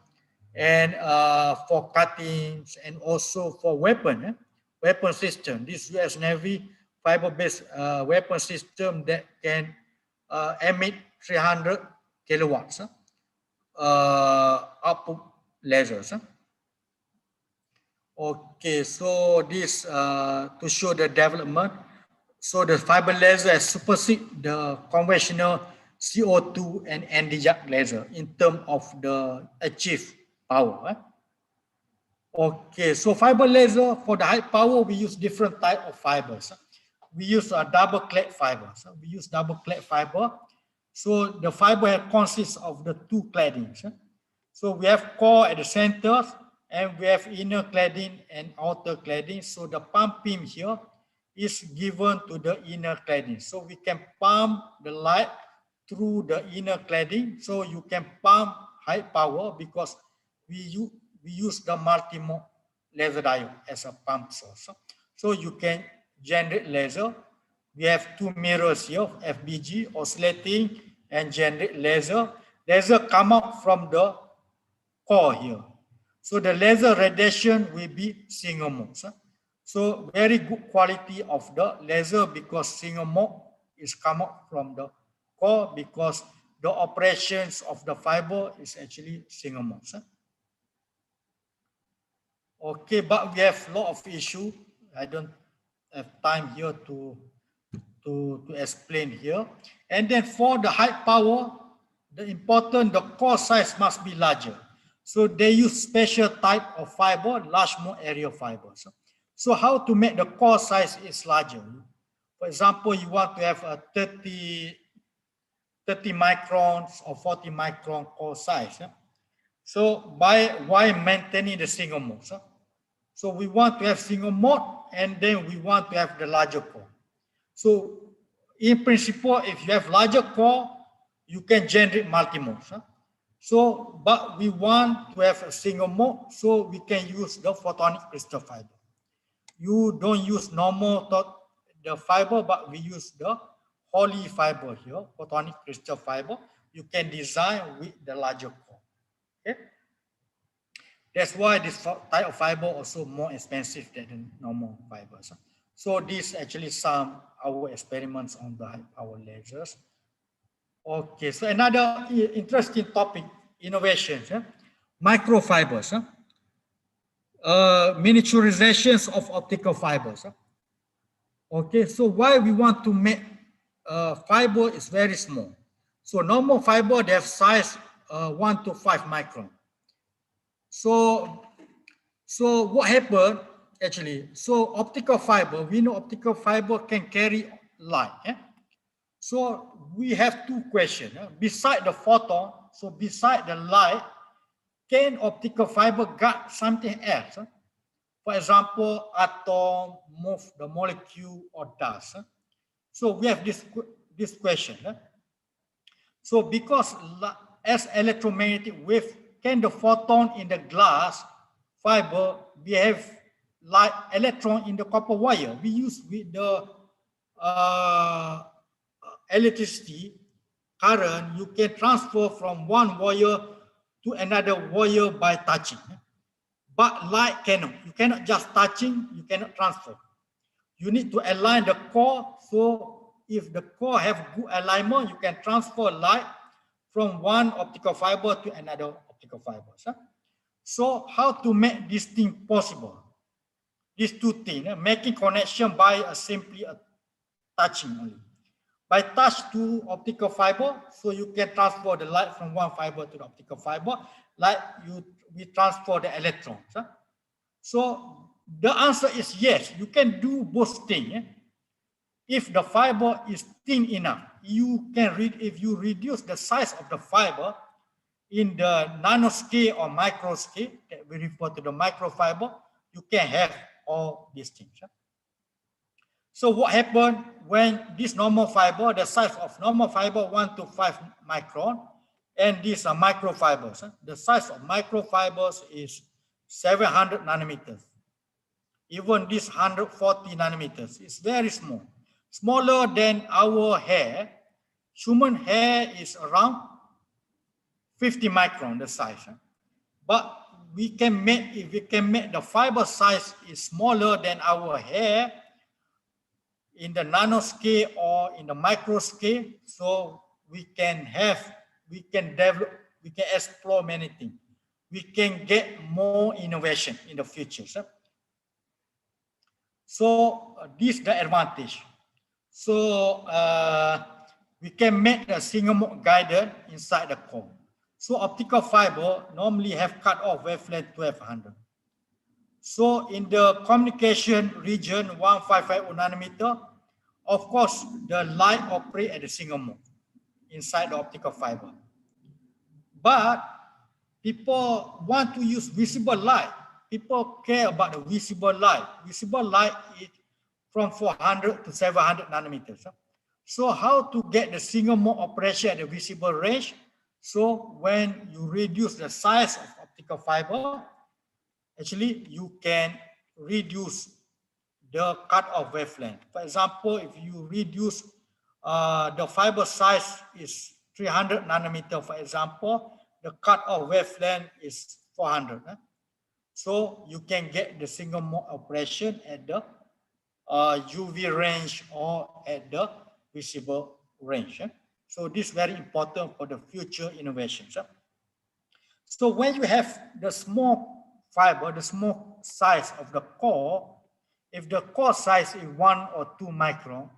and for cuttings, and also for weapon system. This US Navy fiber-based weapon system that can emit 300 kilowatts output lasers. Okay, so this to show the development. So the fiber laser has superseded the conventional CO2 and ND-JAC laser in terms of the achieved power. Okay, so fiber laser, for the high power, we use different type of fibers. We use a double clad fiber. So we use double clad fiber. So the fiber consists of the two claddings. So we have core at the center, and we have inner cladding and outer cladding. So the pump beam here is given to the inner cladding. So we can pump the light through the inner cladding. So you can pump high power because we use the multi-mode laser diode as a pump source. So you can generate laser. We have two mirrors here, FBG, oscillating, and generate laser. Laser come out from the core here. So the laser radiation will be single mode. So very good quality of the laser because single mode is come out from the core because the operations of the fiber is actually single mode. Okay, but we have a lot of issue. I don't have time here to explain here. And then for the high power, the core size must be larger. So they use special type of fiber, large mode area fibers. So how to make the core size is larger? For example, you want to have a 30 microns or 40 micron core size. So why maintaining the single mode? So we want to have single mode and then we want to have the larger core. So in principle, if you have larger core, you can generate multi-modes. So, but we want to have a single mode, so we can use the photonic crystal fiber. You don't use normal the fiber, but we use the holy fiber here, photonic crystal fiber. You can design with the larger core. Okay. That's why this type of fiber also more expensive than the normal fibers. So these actually some our experiments on the high power lasers. Okay, so another interesting topic, innovations, microfibers, miniaturizations of optical fibers. Okay, so why we want to make fiber is very small. So normal fiber, they have size 1 to 5 micron. So what happened actually? So optical fiber, we know optical fiber can carry light. So we have two questions. Beside the photon, so beside the light, can optical fiber got something else? For example, atom, move the molecule or dust. So we have this question. So because as electromagnetic wave, can the photon in the glass fiber behave like electron in the copper wire? We use with the electricity current, you can transfer from one wire to another wire by touching. But light cannot. You cannot just touching, you cannot transfer. You need to align the core. So if the core have good alignment, you can transfer light from one optical fiber to another optical fiber. So how to make this thing possible? These two things, making connection by simply touching only. By touch to optical fiber, so you can transfer the light from one fiber to the optical fiber, like we transfer the electrons. So the answer is yes, you can do both things. If the fiber is thin enough, you can if you reduce the size of the fiber in the nanoscale or microscale, that we refer to the microfiber, you can have all these things. So what happened when this normal fiber, the size of normal fiber 1 to 5 micron, and these are microfibers. The size of microfibers is 700 nanometers. Even this 140 nanometers is very small, smaller than our hair. Human hair is around 50 micron, the size. But we can make, if we can make the fiber size is smaller than our hair, in the nanoscale or in the micro scale, so we can develop, we can explore many things. We can get more innovation in the future. So this is the advantage. So we can make a single mode guidance inside the core. So optical fiber normally have cut-off wavelength 1200. So in the communication region 1550 nanometer, of course, the light operate at the single mode inside the optical fiber. But people want to use visible light. People care about the visible light. Visible light is from 400 to 700 nanometers. So how to get the single mode operation at the visible range? So when you reduce the size of optical fiber, actually you can reduce the cut-off wavelength. For example, if you reduce the fiber size is 300 nanometer, for example, the cut-off wavelength is 400. So you can get the single mode operation at the UV range or at the visible range. So this is very important for the future innovations. So when you have the small fiber, the small size of the core, if the core size is 1 or 2 micron,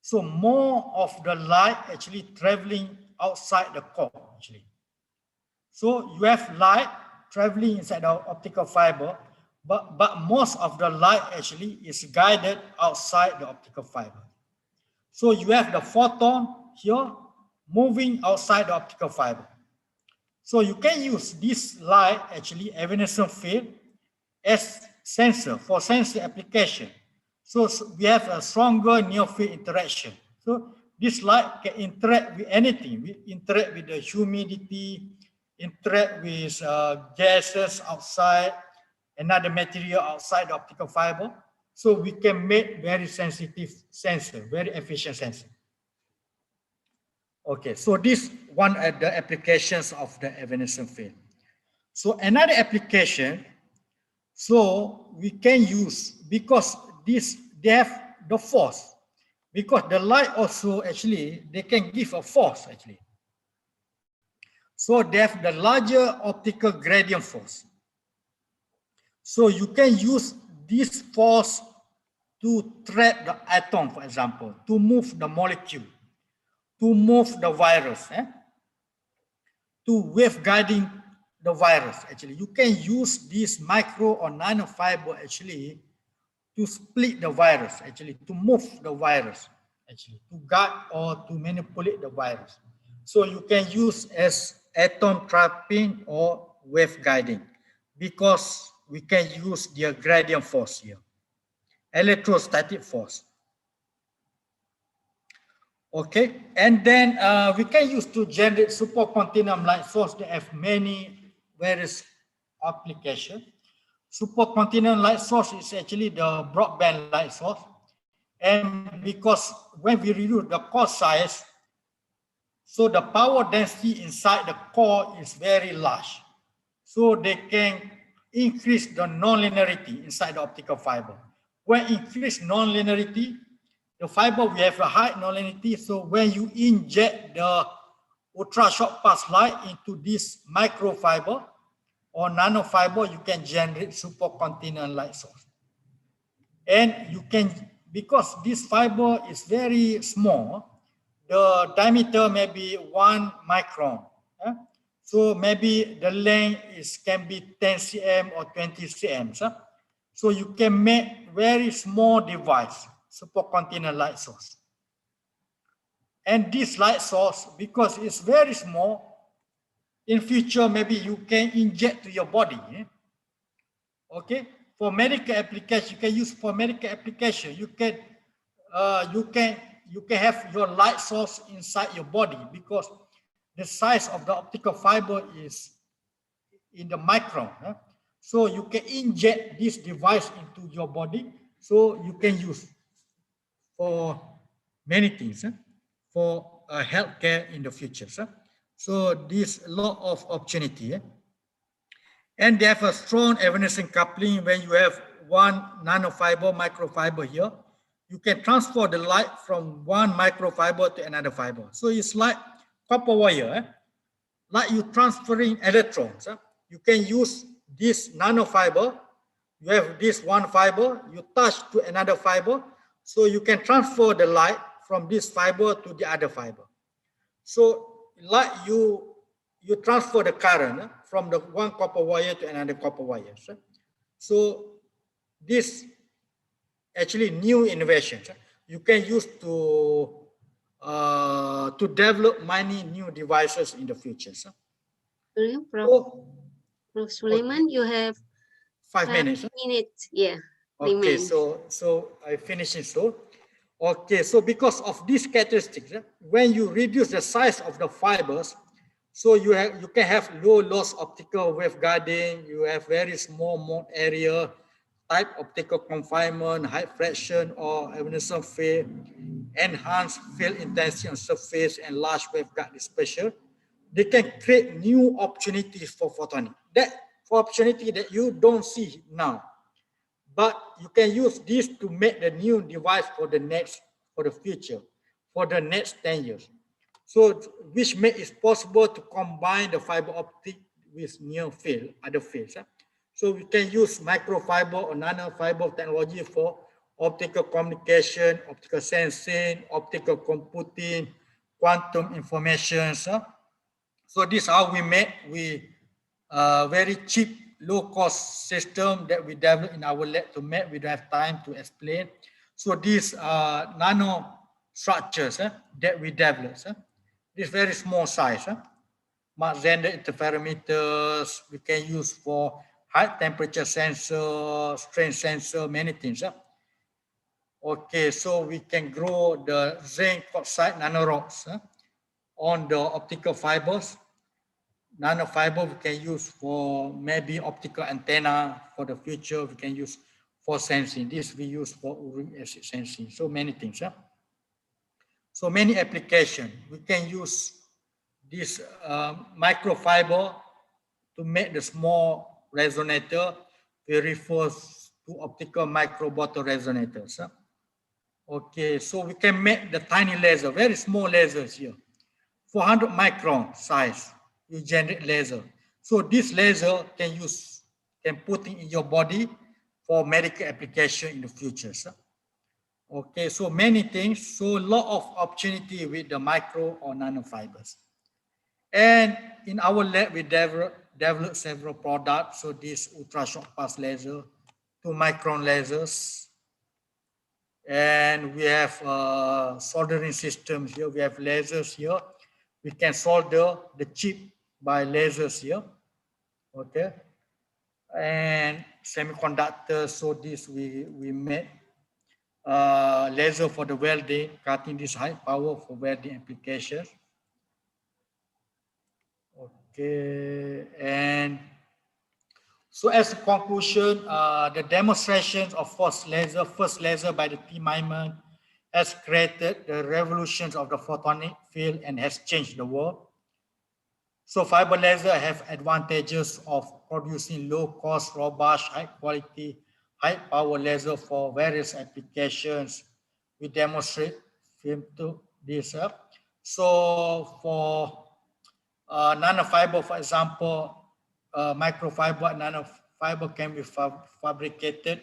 so more of the light actually traveling outside the core actually. So you have light traveling inside the optical fiber, but most of the light actually is guided outside the optical fiber. So you have the photon here moving outside the optical fiber. So you can use this light actually evanescent field as sensor for sensor application. So we have a stronger near field interaction. So this light can interact with anything. We interact with the humidity, interact with gases outside, another material outside the optical fiber. So we can make very sensitive sensor, very efficient sensor. Okay, so this one at the applications of the evanescent field. So another application, so we can use, because they have the force, because the light also actually, they can give a force actually. So they have the larger optical gradient force. So you can use this force to trap the atom, for example, to move the molecule, to move the virus, to wave guiding the virus. Actually, you can use this micro or nanofiber actually to split the virus, actually to move the virus, actually to guide or to manipulate the virus. So you can use as atom trapping or wave guiding, because we can use the gradient force here, electrostatic force. Okay, and then we can use to generate supercontinuum light source. They have many various applications. Supercontinuum light source is actually the broadband light source, and because when we reduce the core size, so the power density inside the core is very large, so they can increase the nonlinearity inside the optical fiber. When increase nonlinearity, the fiber will have a high nonlinearity, so when you inject the ultra short pulse light into this microfiber or nanofiber, you can generate supercontinuum light source. And you can, because this fiber is very small, the diameter may be 1 micron. So maybe the length can be 10 cm or 20 cm. So you can make very small device, supercontinuum light source. And this light source, because it's very small, in future maybe you can inject to your body. Okay, for medical application, you can use for medical application. You can have your light source inside your body, because the size of the optical fiber is in the micron. So you can inject this device into your body, so you can use for many things, for healthcare in the future. So this lot of opportunity. And they have a strong evanescent coupling. When you have one nanofiber, microfiber here, you can transfer the light from one microfiber to another fiber. So it's like copper wire, like you transferring electrons. You can use this nanofiber. You have this one fiber, you touch to another fiber, so you can transfer the light from this fiber to the other fiber. So like you transfer the current from the one copper wire to another copper wire. So this actually new innovations you can use to develop many new devices in the future. Prof. Prof. Sulaiman, you have 5 minutes. minutes. Yeah. Okay, remains. so I finish it. Okay, so because of these characteristics, when you reduce the size of the fibers, so you can have low loss optical waveguiding, you have very small mode area, tight optical confinement, high fraction or evanescent field, enhanced field intensity on surface, and large waveguide dispersion. They can create new opportunities for photonics. That for opportunity that you don't see now. But you can use this to make the new device for the future, for the next 10 years. So, which make it possible to combine the fiber optic with near field, other fields. So we can use microfiber or nanofiber technology for optical communication, optical sensing, optical computing, quantum information. So this is how we make very cheap, low-cost system that we develop in our lab to make. We don't have time to explain. So these nano structures that we develop, this very small size, Mach-Zehnder interferometers we can use for high temperature sensor, strain sensor, many things. Okay, so we can grow the zinc oxide nanorods on the optical fibers. Nanofiber we can use for maybe optical antenna for the future. We can use for sensing. This we use for uric acid sensing. So many things. So many applications. We can use this microfiber to make the small resonator. We refer to optical microbottle resonators. Okay, so we can make the tiny laser, very small lasers here, 400 micron size. You generate laser. So this laser can put in your body for medical application in the future. Okay, so many things. So a lot of opportunity with the micro or nanofibers. And in our lab, we develop several products. So this ultra short pulse laser, 2 micron lasers. And we have soldering systems here. We have lasers here. We can solder the chip by lasers here. Okay. And semiconductors. So this we make laser for the welding, cutting this high power for welding applications. Okay, and so as a conclusion, the demonstrations of first laser by the T. Myman has created the revolutions of the photonic field and has changed the world. So fiber laser have advantages of producing low cost, robust, high quality, high power laser for various applications. We demonstrate film to this up. So for nanofiber, for example, microfiber and nanofiber can be fabricated.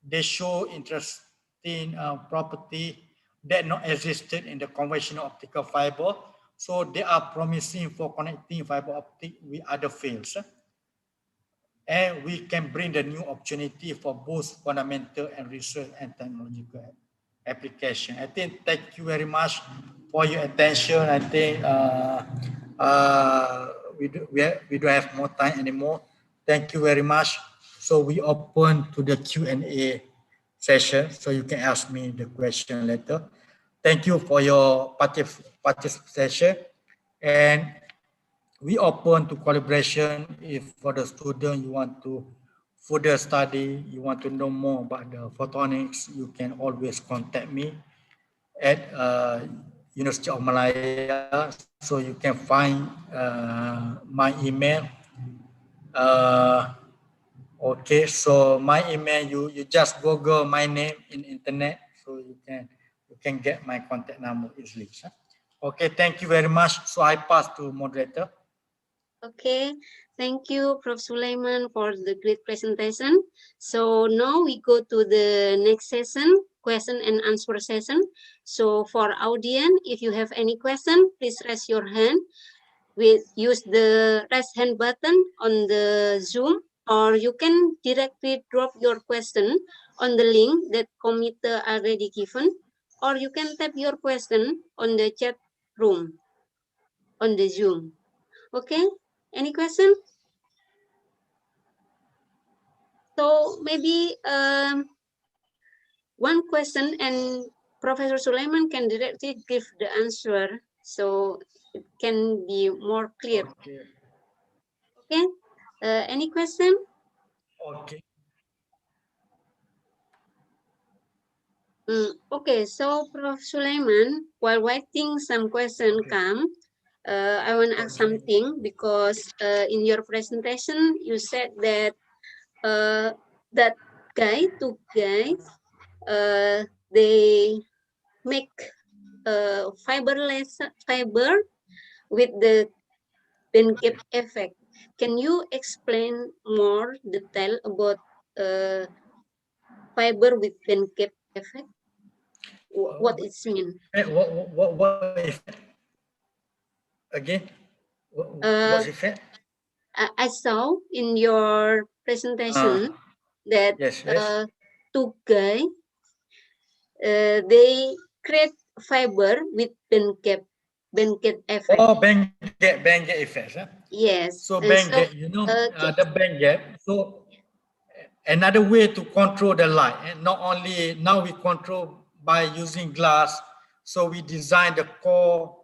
They show interesting property that not existed in the conventional optical fiber. So they are promising for connecting fiber optic with other fields. And we can bring the new opportunity for both fundamental and research and technological application. I think thank you very much for your attention. I think we don't have more time anymore. Thank you very much. So we open to the Q&A session. So you can ask me the question later. Thank you for your participation. And we open to collaboration. If for the student you want to further study, you want to know more about the photonics, you can always contact me at University of Malaya. So you can find my email. Okay, so my email, you just Google my name in internet, so you can get my contact number easily. Okay, thank you very much. So I pass to moderator. Okay, thank you, Prof. Sulaiman, for the great presentation. So now we go to the next session, question and answer session. So for audience, if you have any question, please raise your hand. We use the raise hand button on the Zoom, or you can directly drop your question on the link that committee already given, or you can type your question on the chat room on the Zoom. Okay, any question? So maybe one question and Professor Sulaiman can directly give the answer so it can be more clear. Okay. Okay, any question? Okay. Okay, so Prof. Sulaiman, while waiting some question Okay. come, I want to ask Okay. something because in your presentation you said that that two guys, they make fiber with the band gap effect. Can you explain more detail about uh, fiber with band gap effect? What it means? What effect? Again? What's Uh, effect? I saw in your presentation that Yes, yes. two guys they create fiber with band gap effect. Oh, band gap effects. Huh? Yes, So and band gap, so the band gap. So another way to control the light, and not only now we control by using glass. So we design the core.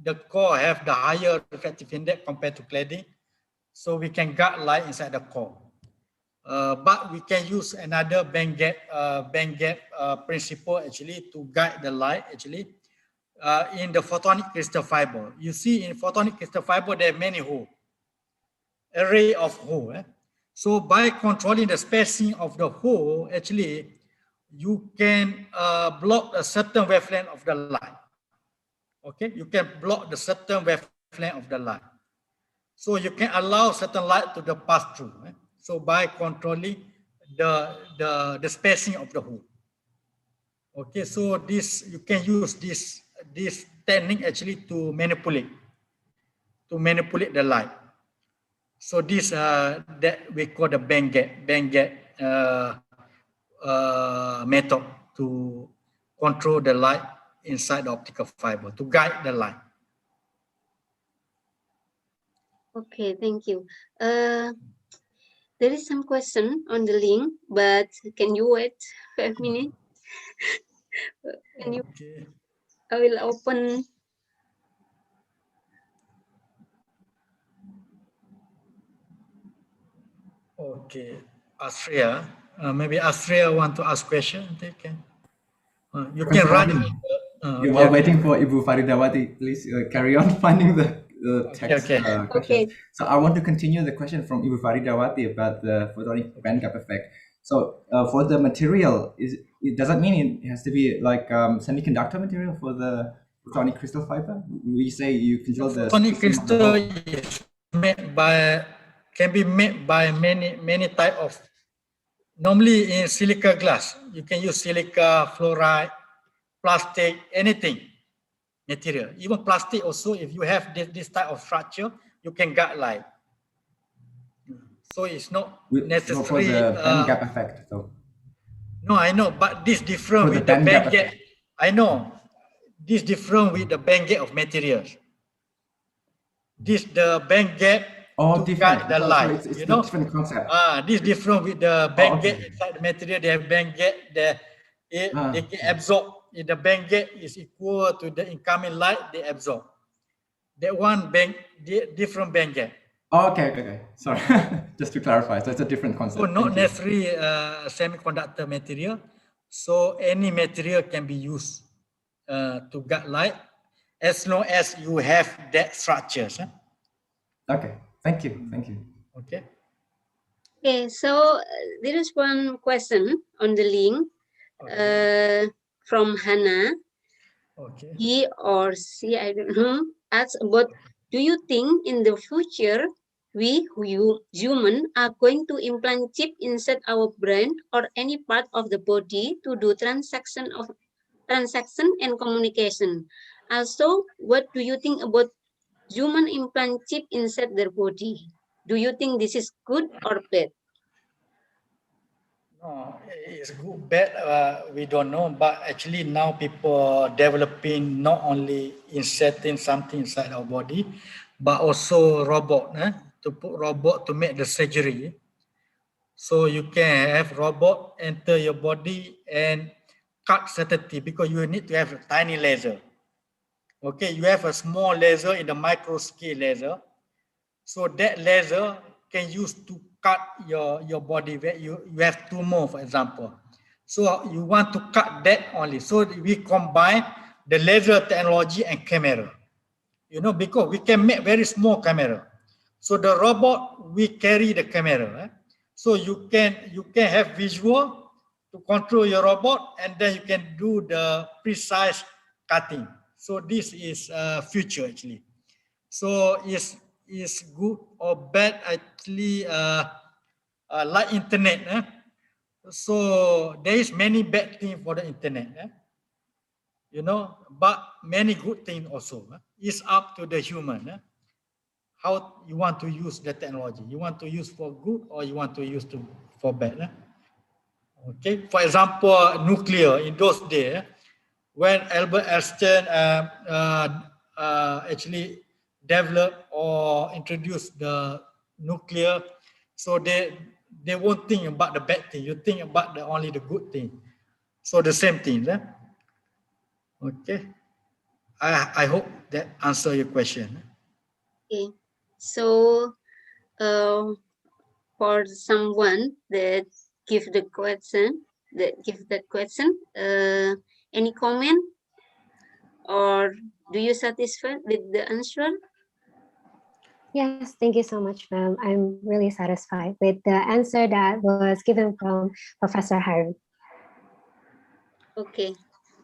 The core have the higher reflective index compared to cladding, so we can guard light inside the core. But we can use another band gap principle actually to guide the light actually in the photonic crystal fiber. You see in photonic crystal fiber there are many holes, array of hole. So by controlling the spacing of the hole, actually, you can block a certain wavelength of the light. Okay, you can block the certain wavelength of the light. So you can allow certain light to the pass through. So by controlling the spacing of the hole. Okay, so this you can use this technique actually to manipulate the light. So this that we call the band gap method to control the light inside the optical fiber to guide the light. okay, thank you. There is some question on the link, but can you wait 5 minutes? Can you? Okay. I will open. Okay, Astria. Maybe Astria want to ask question. They can. You can Professor run. Harun, Okay, while okay. waiting for Ibu Faridawati, please carry on finding the text Okay. questions. Okay. So I want to continue the question from Ibu Faridawati about the photonic band gap effect. So for the material, does that mean it has to be like semiconductor material for the photonic crystal fiber? We say you control the Photonic spacing of the crystal hole. is can be made by many type of. Normally in silica glass, you can use silica, fluoride, plastic, anything material. Even plastic also, if you have this type of structure, you can guide light. So it's not For necessary. the band gap effect, though. No, I know, but this different For the with the band gap band gap. effect. I know. This different with the band gap of materials. This the band gap Oh, to different. guide the So light. it's You the know. different concept. This different with the Oh, band gap okay. inside the material. They have band gap. They can Okay. absorb. If the band gap is equal to the incoming light, they absorb. That one different band gap. Oh, okay. Sorry, just to clarify. So it's a different So concept. not Thank you. necessarily semiconductor material. So any material can be used to guide light as long as you have that structures. Okay, thank you. Okay. Okay, so there is one question on the link from Hannah. Okay. He or she, I don't know, asks about Do you think in the future we human are going to implant chip inside our brain or any part of the body to do transaction and communication? Also, what do you think about human implant chip inside their body? Do you think this is good or bad? No, it's good, bad, we don't know, but actually now people are developing not only inserting something inside our body, but also robot, to put robot to make the surgery. So you can have robot enter your body and cut certain thing because you need to have a tiny laser. Okay, you have a small laser in the micro scale laser. So that laser can use to cut your body where you have tumor, for example. So you want to cut that only. So we combine the laser technology and camera. You know, because we can make very small camera. So the robot we carry the camera. So you can have visual to control your robot, and then you can do the precise cutting. So this is future actually. So is good or bad actually like internet. So there is many bad things for the internet. You know, but many good things also. It's up to the human. How you want to use the technology. You want to use for good or you want to use for bad. Okay, for example, nuclear in those days, when Albert Einstein actually developed or introduced the nuclear, so they won't think about the bad thing. You think about only the good thing. So the same thing. Okay, I hope that answer your question. Okay, so for someone that give the question, any comment or do you satisfied with the answer? Yes, thank you so much, ma'am. I'm really satisfied with the answer that was given from Professor Harun. Okay,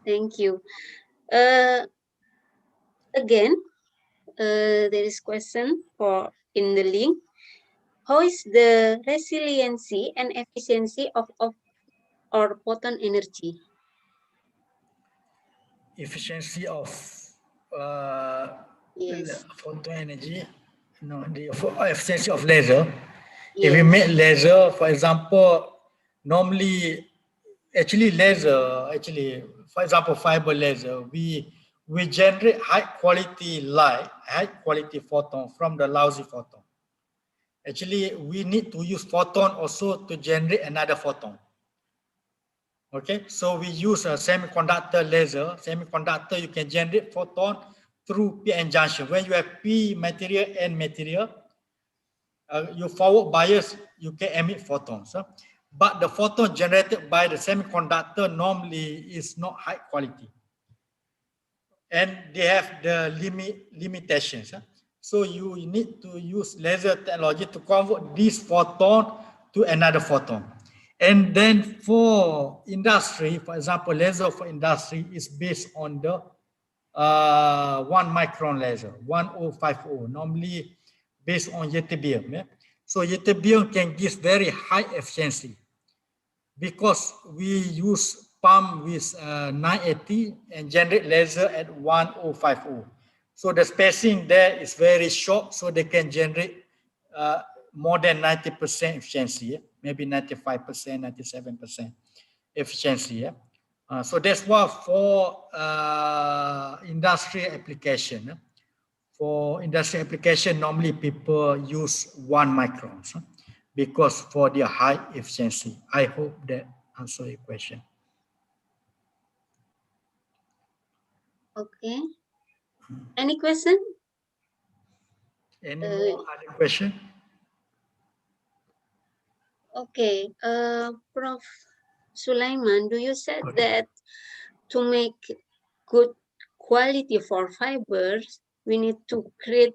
thank you. Again, there is question for in the link. How is the resiliency and efficiency of our photon energy? Efficiency of Yes. photon energy, no, the efficiency of laser. If we Yes. make laser, for example, normally, actually laser, actually, for example, fiber laser, we generate high quality light, high quality photon from the lousy photon. Actually, we need to use photon also to generate another photon. Okay, so we use a semiconductor laser. Semiconductor, you can generate photon through p-n junction. When you have p material, n material, you forward bias, you can emit photons. But the photon generated by the semiconductor normally is not high quality. And they have the limitations. So you need to use laser technology to convert this photon to another photon. And then for industry, for example, laser for industry is based on the 1 micron laser, 1050, normally based on ytterbium. So ytterbium can give very high efficiency because we use pump with 980 and generate laser at 1050. So the spacing there is very short, so they can generate more than 90% efficiency, maybe 95%, 97% efficiency. So that's why for industry application, for industry application, normally people use 1 micron because for their high efficiency. I hope that answer your question. Okay. Any question? Any more other question? Okay. Prof. Sulaiman, do you said that to make good quality for fibers, we need to create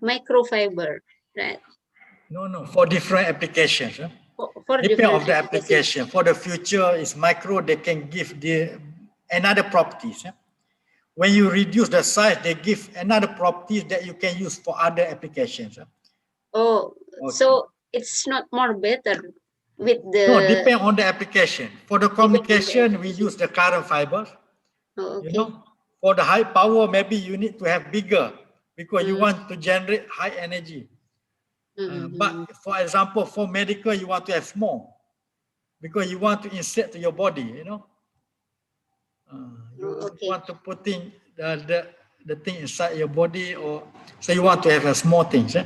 microfiber, right? No, for different applications. For Depend different of the application. For the future is micro, they can give the another properties. when you reduce the size, they give another properties that you can use for other applications. Oh, Okay. so it's not more better with No, the depend on the application. For the communication, we use the current fiber. Oh, You okay. know, for the high power, maybe you need to have bigger because you Mm. want to generate high energy. But for example, for medical, you want to have small because you want to insert to your body, you know. You Okay. want to put in the thing inside your body, or so you want to have a small things.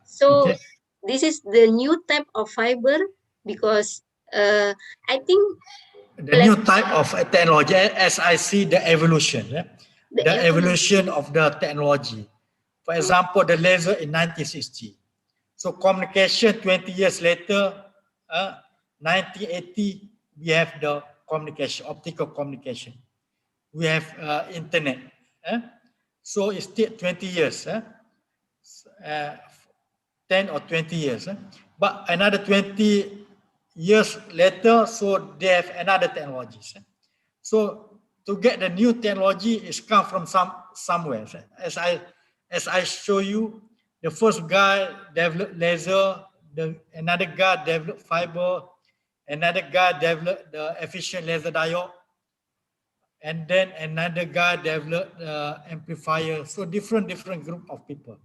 So Okay. this is the new type of fiber because I think The new type of technology, as I see the evolution, the the evolution of the technology. For example, the laser in 1960. So communication 20 years later, 1980, we have the communication, optical communication. We have internet. So it's still 20 years, 10 or 20 years. But another 20 years later, so they have another technologies. So to get the new technology is come from somewhere. As I show you, the first guy developed laser, another guy developed fiber, another guy developed the efficient laser diode, and then another guy developed amplifier. So different group of people.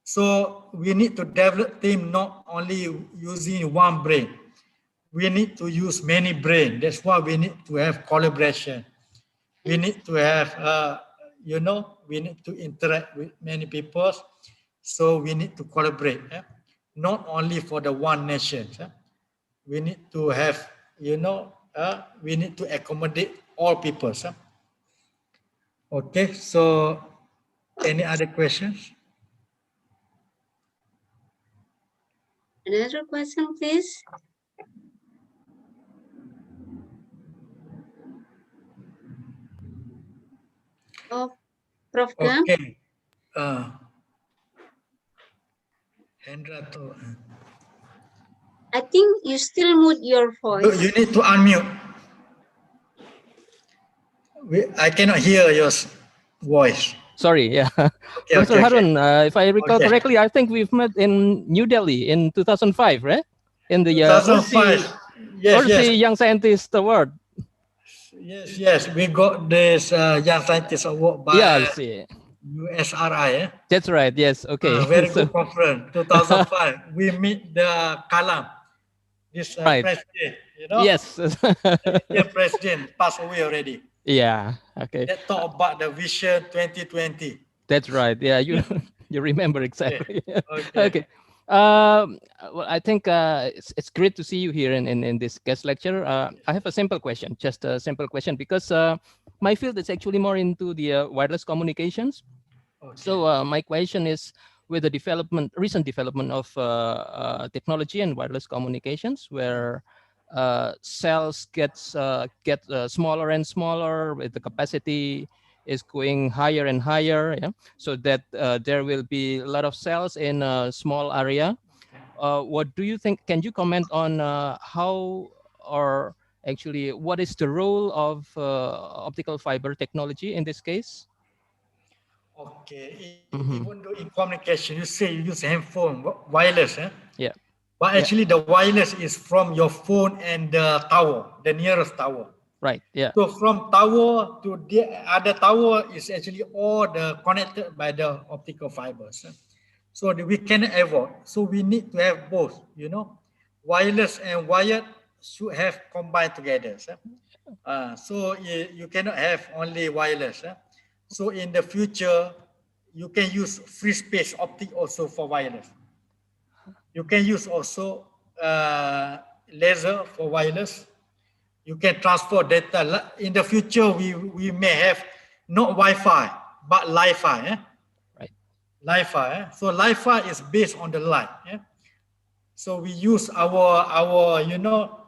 So we need to develop team not only using one brain. We need to use many brain. That's why we need to have collaboration. We need to have, we need to interact with many people. So we need to collaborate. Not only for the one nation. We need to have, we need to accommodate all people. Okay, so any other questions? Another question, please. Oh, Prof. Gam? Okay. Hendra, I think you still mute your voice. you need to unmute. I cannot hear your voice. Sorry, yeah. Okay, Professor okay, Harun, if I recall Okay. correctly, I think we've met in New Delhi in 2005, right? In the 2005. Yes, Ursi Young Scientist Award. Yes. We got this Young Scientist Award by Yeah, I see. USRI. That's right. Yes. Okay. Very So- good conference. 2005. We meet the Kalam, this Right. president. You know, Yes. the Indian president passed away already. Yeah. Okay. That talk about the vision 2020. That's right. Yeah, you you remember exactly. Okay. Okay. Well, I think it's great to see you here in this guest lecture. I have a simple question, just a simple question, because my field is actually more into the wireless communications. Okay. So my question is, with the recent development of technology and wireless communications, where cells get smaller and smaller, with the capacity is going higher and higher, yeah, so that there will be a lot of cells in a small area. What do you think? Can you comment on how, or actually what is the role of optical fiber technology in this case? Okay. Mhm. Even though in communication, you say you use handphone, wireless, Yeah. but actually the wireless is from your phone and the tower, the nearest tower. Right. Yeah. So from tower to the other tower is actually all the connected by the optical fibers. So we cannot avoid. So we need to have both, wireless and wired should have combined together. So you cannot have only wireless. So in the future, you can use free space optic also for wireless. You can use also laser for wireless. You can transfer data. In the future, we may have not Wi-Fi, but Li-Fi. Right. Li-Fi. So Li-Fi is based on the light. So we use our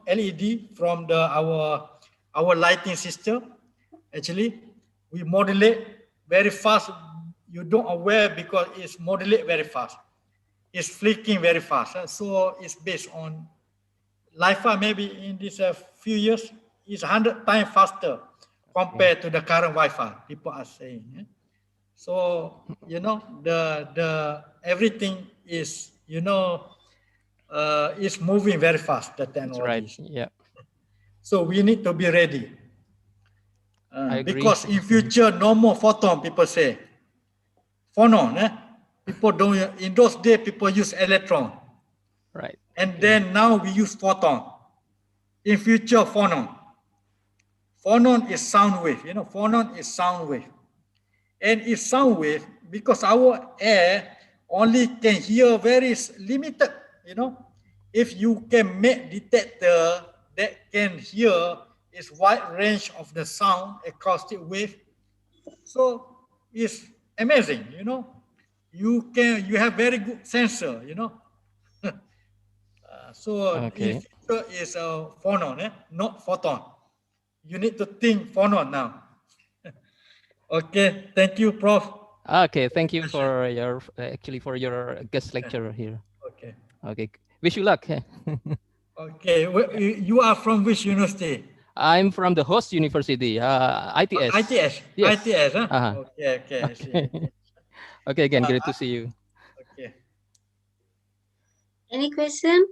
LED from our lighting system. Actually, we modulate very fast. You don't aware because it's modulate very fast. It's flicking very fast. So it's based on Li-Fi. Maybe in this few years is 100 times faster compared to the current Wi-Fi. People are saying. So the everything is is moving very fast. The That's right. technologies. Yeah. So we need to be ready. I agree. Because in future no more photon. People say phonon. People don't. In those days, people use electron. Right. And then now we use photon. In future, phonon. Phonon is sound wave. Phonon is sound wave. And it's sound wave because our air only can hear very limited. If you can make detector that can hear is wide range of the sound acoustic wave, so it's amazing. You have very good sensor. So Okay. if future is a phonon, not photon. You need to think phonon now. Okay, thank you, Prof. Okay, thank you for your for your guest lecture here. Okay. Okay, wish you luck. Okay, you are from which university? I'm from the host university, ITS. ITS. Yes. ITS, huh? Uh-huh. Okay, I see. Okay, again, great to see you. Okay. Any question?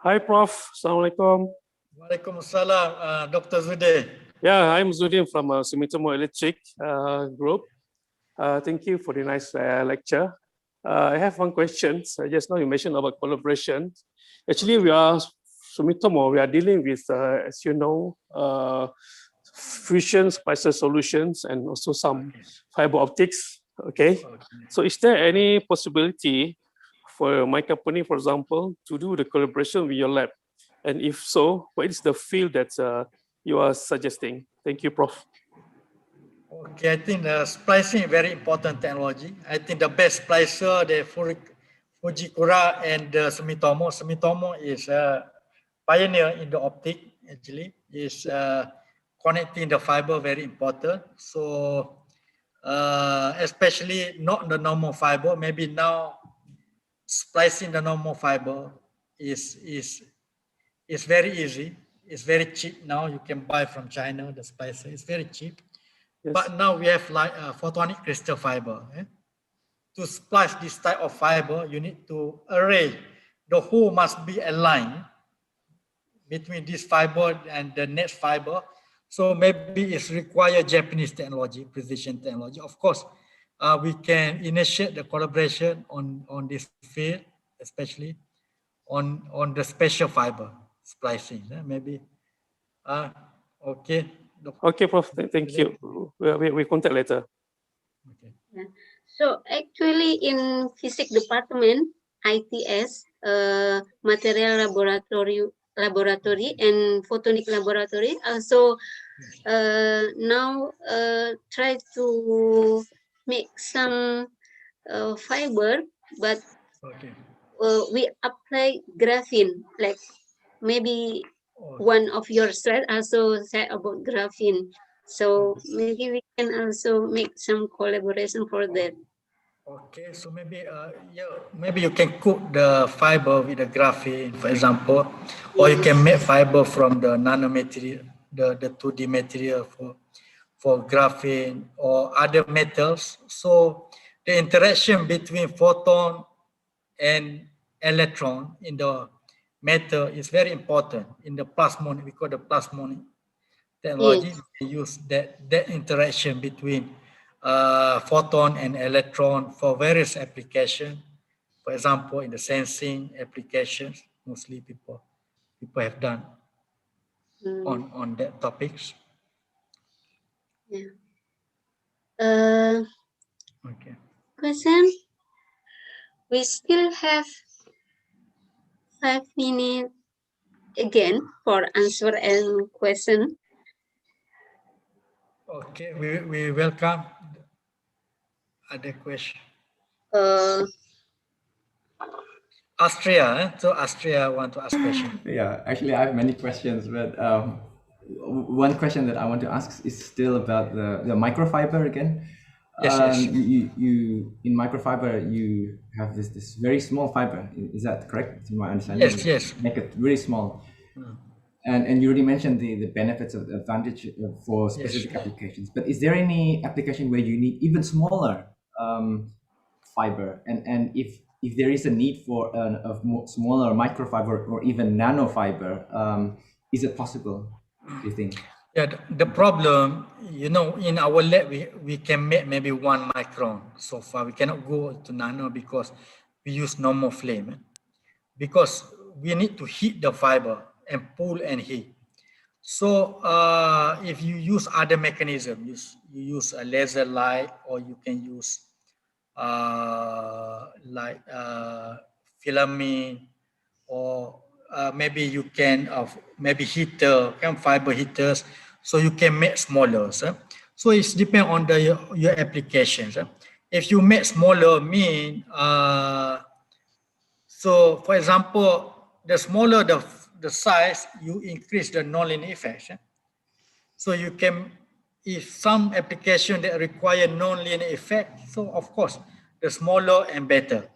Hi, Prof. Assalamualaikum. Waalaikumsalam, Dr. Zude. Yeah, I'm Zudin from Sumitomo Electric Group. Thank you for the nice lecture. I have one question. Just now you mentioned about collaboration. Actually, we are Sumitomo. We are dealing with, as you know, fusion splicer solutions and also some fiber optics. Okay. So, is there any possibility for my company, for example, to do the collaboration with your lab? And if so, what is the field that you are suggesting? Thank you, Prof. Okay, I think the splicing is very important technology. I think the best splicer, the Fujikura and the Sumitomo. Sumitomo is a pioneer in the optic, actually. Is connecting the fiber very important. So, especially not the normal fiber, maybe now splicing the normal fiber is very easy. It's very cheap now. You can buy from China, the splicer. It's very cheap. Yes. But now we have like photonic crystal fiber. To splice this type of fiber, you need to array. The hole must be aligned between this fiber and the next fiber. So maybe it's require Japanese technology, precision technology. Of course, we can initiate the collaboration on this field, especially on the special fiber splicing. Maybe. Okay. Okay, Prof. Thank you. We contact later. Okay. Yeah. So actually in physics department, ITS, material laboratory and photonic laboratory also now try to make some fiber, but Okay. we apply graphene, like maybe one of your slides also said about graphene. So maybe we can also make some collaboration for that. Okay, so maybe maybe you can cook the fiber with the graphene, for example, or you can make fiber from the nanomaterial, the 2D material for graphene or other metals. So the interaction between photon and electron in the metal is very important. In the plasmonic, we call the plasmonic technology. Yes. We use that interaction between photon and electron for various applications. For example, in the sensing applications, mostly people have done on that topics. Yeah. Okay. Question. We still have 5 minutes again for answer and question. Okay, we welcome other question. Austria, so Austria want to ask question. Yeah, actually, I have many questions, but one question that I want to ask is still about the microfiber again. Yes. You in microfiber you have this very small fiber. Is that correct? To my understanding, Yes. Make it very small. And you already mentioned the benefits of the advantage for specific applications. But is there any application where you need even smaller fiber? And if there is a need for a smaller microfiber or even nanofiber, is it possible, do you think? Yeah, the problem, you know, in our lab, we can make maybe 1 micron so far. We cannot go to nano because we use normal flame. Because we need to heat the fiber and pull and heat. So if you use other mechanism, you use a laser light, or you can use like filament, or maybe you can maybe heater, fiber heaters, so you can make smaller. So it's depend on your applications. If you make smaller, mean so for example, the smaller the size, you increase the nonlinear effects. So you can, if some application that require nonlinear effect, so of course, the smaller and better.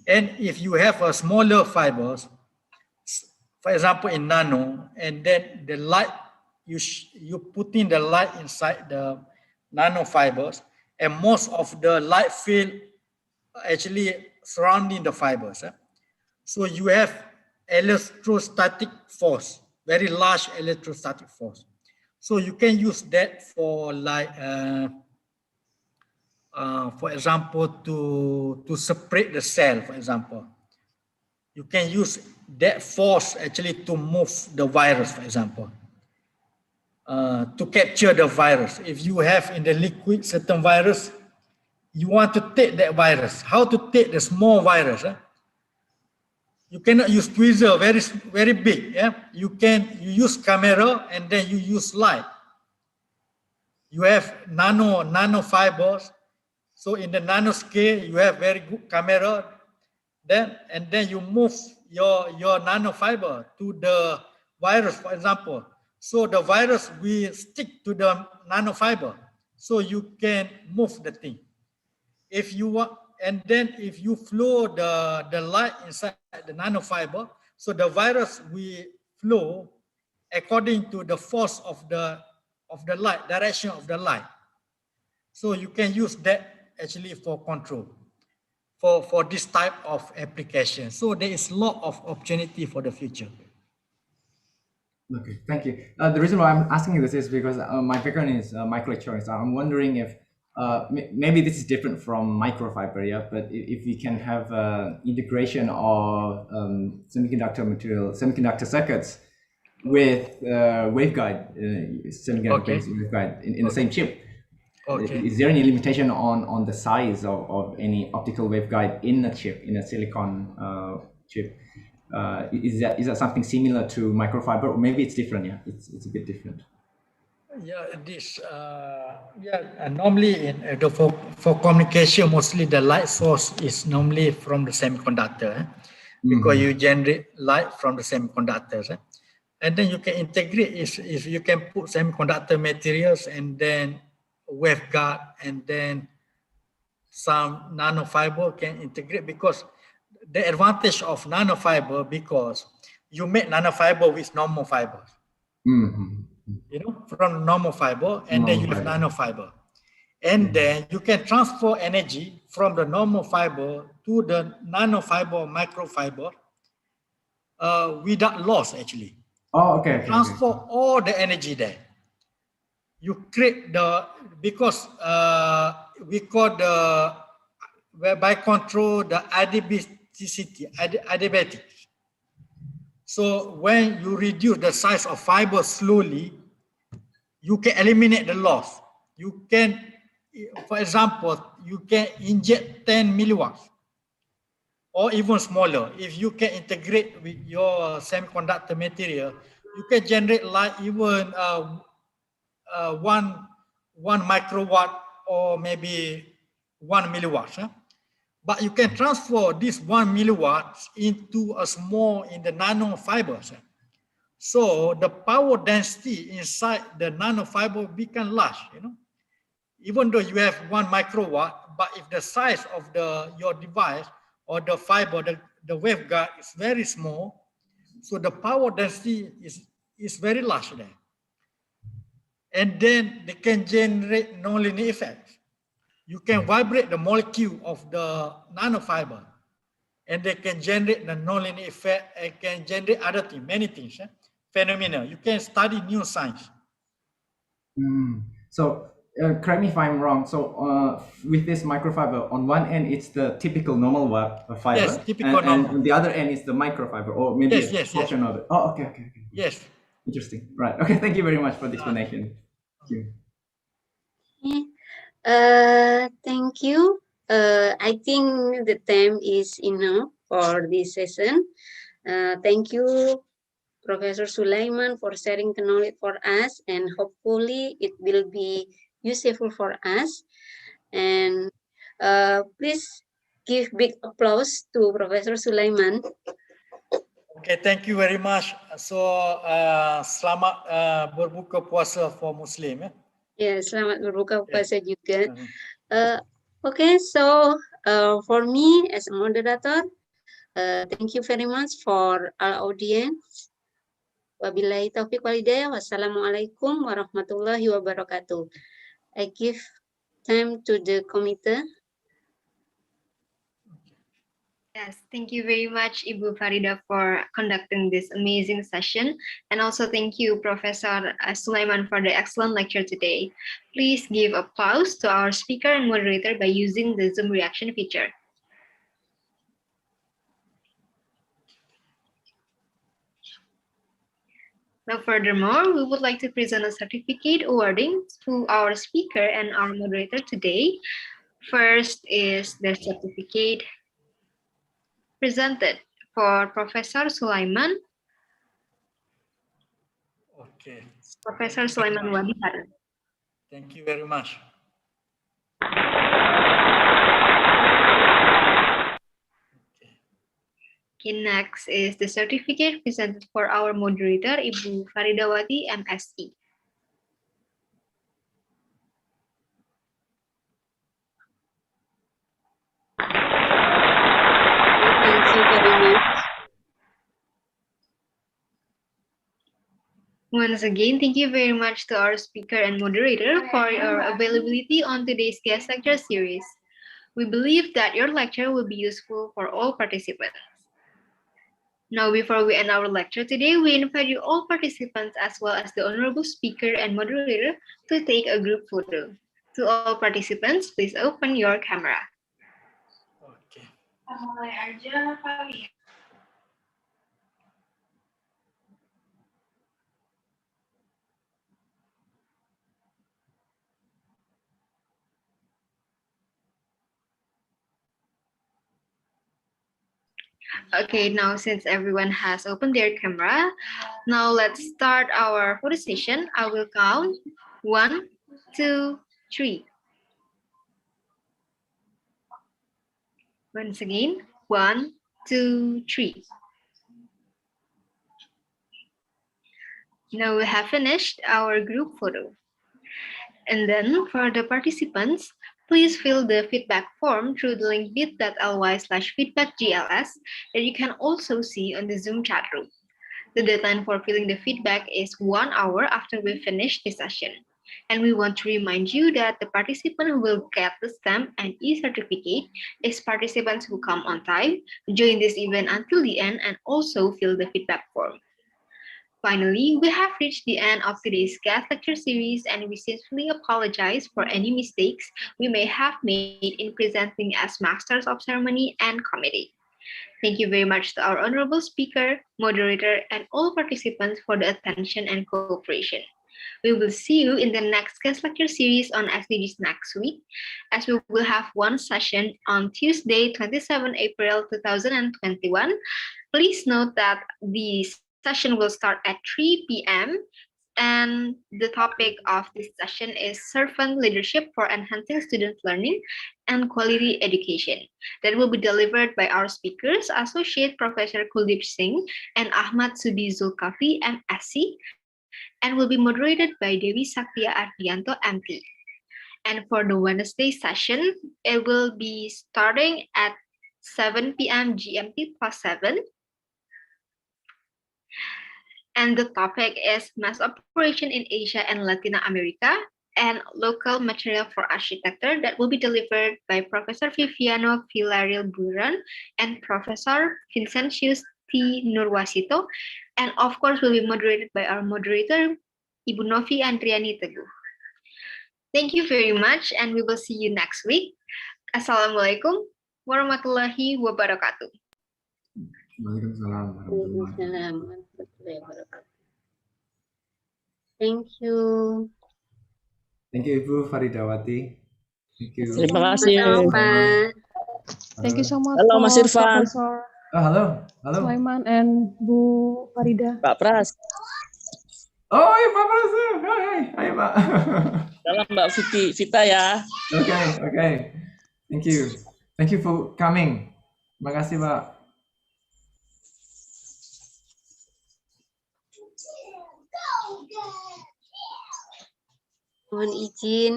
And if you have a smaller fibers, for example, in nano, and then the light, you put in the light inside the nanofibers, and most of the light field actually surrounding the fibers. So you have electrostatic force, very large electrostatic force. So you can use that for like, for example, to separate the cell, for example. You can use that force actually to move the virus, for example, to capture the virus. If you have in the liquid certain virus, you want to take that virus. How to take the small virus? You cannot use tweezer, very big. Yeah, you use camera, and then you use light. You have nanofibers. So in the nanoscale, you have very good camera. And then you move your nanofiber to the virus, for example. So the virus will stick to the nanofiber, so you can move the thing. If you want, and then if you flow the light inside the nanofiber, so the virus will flow according to the force of the light, direction of the light. So you can use that actually for control, for this type of application. So there is a lot of opportunity for the future. Okay, thank you. The reason why I'm asking you this is because my background is microelectronics. I'm wondering if maybe this is different from microfiber, yeah. But if we can have integration of semiconductor circuits with waveguide, semiconductor waveguide in the same chip. Okay. Is there any limitation on the size of any optical waveguide in a chip, in a silicon chip? Is that something similar to microfiber, or maybe it's different? Yeah, it's a bit different. Yeah, this normally in for communication, mostly the light source is normally from the semiconductor, because you generate light from the semiconductors, and then you can integrate if you can put semiconductor materials and then waveguide and then some nanofiber can integrate, because the advantage of nanofiber, because you make nanofiber with normal fibers. You know, from normal fiber, and then you have nanofiber. And then you can transfer energy from the normal fiber to the nanofiber, microfiber, without loss actually. Oh, okay. Transfer all the energy there. You create because we call whereby control the adiabatic. So when you reduce the size of fiber slowly, you can eliminate the loss. You can, for example, you can inject 10 milliwatts or even smaller. If you can integrate with your semiconductor material, you can generate light even 1 microwatt or maybe 1 milliwatt. But you can transfer this 1 milliwatts into a small in the nanofibers. So the power density inside the nanofiber become large, you know. Even though you have 1 microwatt, but if the size of your device or the fiber, the waveguide is very small, so the power density is very large there. And then they can generate nonlinear effects. You can vibrate the molecule of the nanofiber, and they can generate the nonlinear effect and can generate other things, many things, phenomena. You can study neuroscience. So correct me if I'm wrong. So with this microfiber, on one end it's the typical normal fiber, Yes, typical and normal. on the other end is the microfiber, or maybe Yes, a portion of it. Oh, okay. Yes. Interesting. Right. Okay. Thank you very much for the explanation. Thank you. Thank you. I think the time is enough for this session. Thank you, Professor Sulaiman, for sharing the knowledge for us, and hopefully it will be useful for us. And please give big applause to Professor Sulaiman. Okay, thank you very much. So, selamat berbuka puasa for Muslim. Ya, selamat berbuka puasa juga. Okay, so for me as a moderator, thank you very much for our audience. Wabillahi taufiq walhidayah. Wassalamualaikum warahmatullahi wabarakatuh. I give time to the committee. Yes, thank you very much, Ibu Farida, for conducting this amazing session. And also thank you, Professor Sulaiman, for the excellent lecture today. Please give applause to our speaker and moderator by using the Zoom reaction feature. Now, furthermore, we would like to present a certificate awarding to our speaker and our moderator today. First is the certificate presented for Professor Sulaiman. Okay. Professor Sulaiman Wadi, Harun. Thank you very much. Okay, next is the certificate presented for our moderator, Ibu Farida Wadi, MSc. Thank you very much. Once again, thank you very much to our speaker and moderator for your availability on today's guest lecture series. We believe that your lecture will be useful for all participants. Now, before we end our lecture today, we invite you all participants as well as the honorable speaker and moderator to take a group photo. To all participants, please open your camera. Okay. Mulai aja kali. Okay, now since everyone has opened their camera, now let's start our photo session. I will count 1, 2, 3. Once again, 1, 2, 3. Now we have finished our group photo. And then for the participants, please fill the feedback form through the link bit.ly/feedbackgls that you can also see on the Zoom chat room. The deadline for filling the feedback is 1 hour after we finish the session. And we want to remind you that the participant who will get the stamp and e-certificate is participants who come on time, join this event until the end, and also fill the feedback form. Finally, we have reached the end of today's guest lecture series, and we sincerely apologize for any mistakes we may have made in presenting as Masters of Ceremony and Committee. Thank you very much to our honorable speaker, moderator, and all participants for the attention and cooperation. We will see you in the next guest lecture series on SDGs next week, as we will have one session on Tuesday, 27 April 2021. Please note that the session will start at 3 p.m. and the topic of this session is servant leadership for enhancing student learning and quality education. That will be delivered by our speakers, Associate Professor Kuldeep Singh and Ahmad Sudi Zulkafli, MSc, and will be moderated by Dewi Saktia Ardianto, MT. And for the Wednesday session, it will be starting at 7 p.m. GMT +7. And the topic is mass operation in Asia and Latin America and local material for architecture that will be delivered by Professor Viviano Villarreal Buran and Professor Vincentius T. Nurwasito, and of course will be moderated by our moderator, Ibu Novi Andriani Teguh. Thank you very much, and we will see you next week. Assalamualaikum warahmatullahi wabarakatuh. Waalaikumsalam warahmatullahi wabarakatuh. Thank you. Thank you, Ibu Faridawati. Thank you. Terima kasih. Pak. Thank you so much Halo, for Mas Irfan. Professor Oh, halo. Halo. Sulaiman and Bu Farida. Pak Pras. Oh, iya, Pak Pras. Hai, hai, Pak. Salam Mbak Vita ya. Okay. Thank you. Thank you for coming. Terima kasih, Pak. Mohon izin.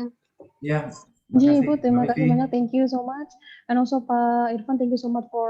Ya. Ji, Ibu, terima kasih banyak. Thank you so much. And also Pak Irfan, thank you so much for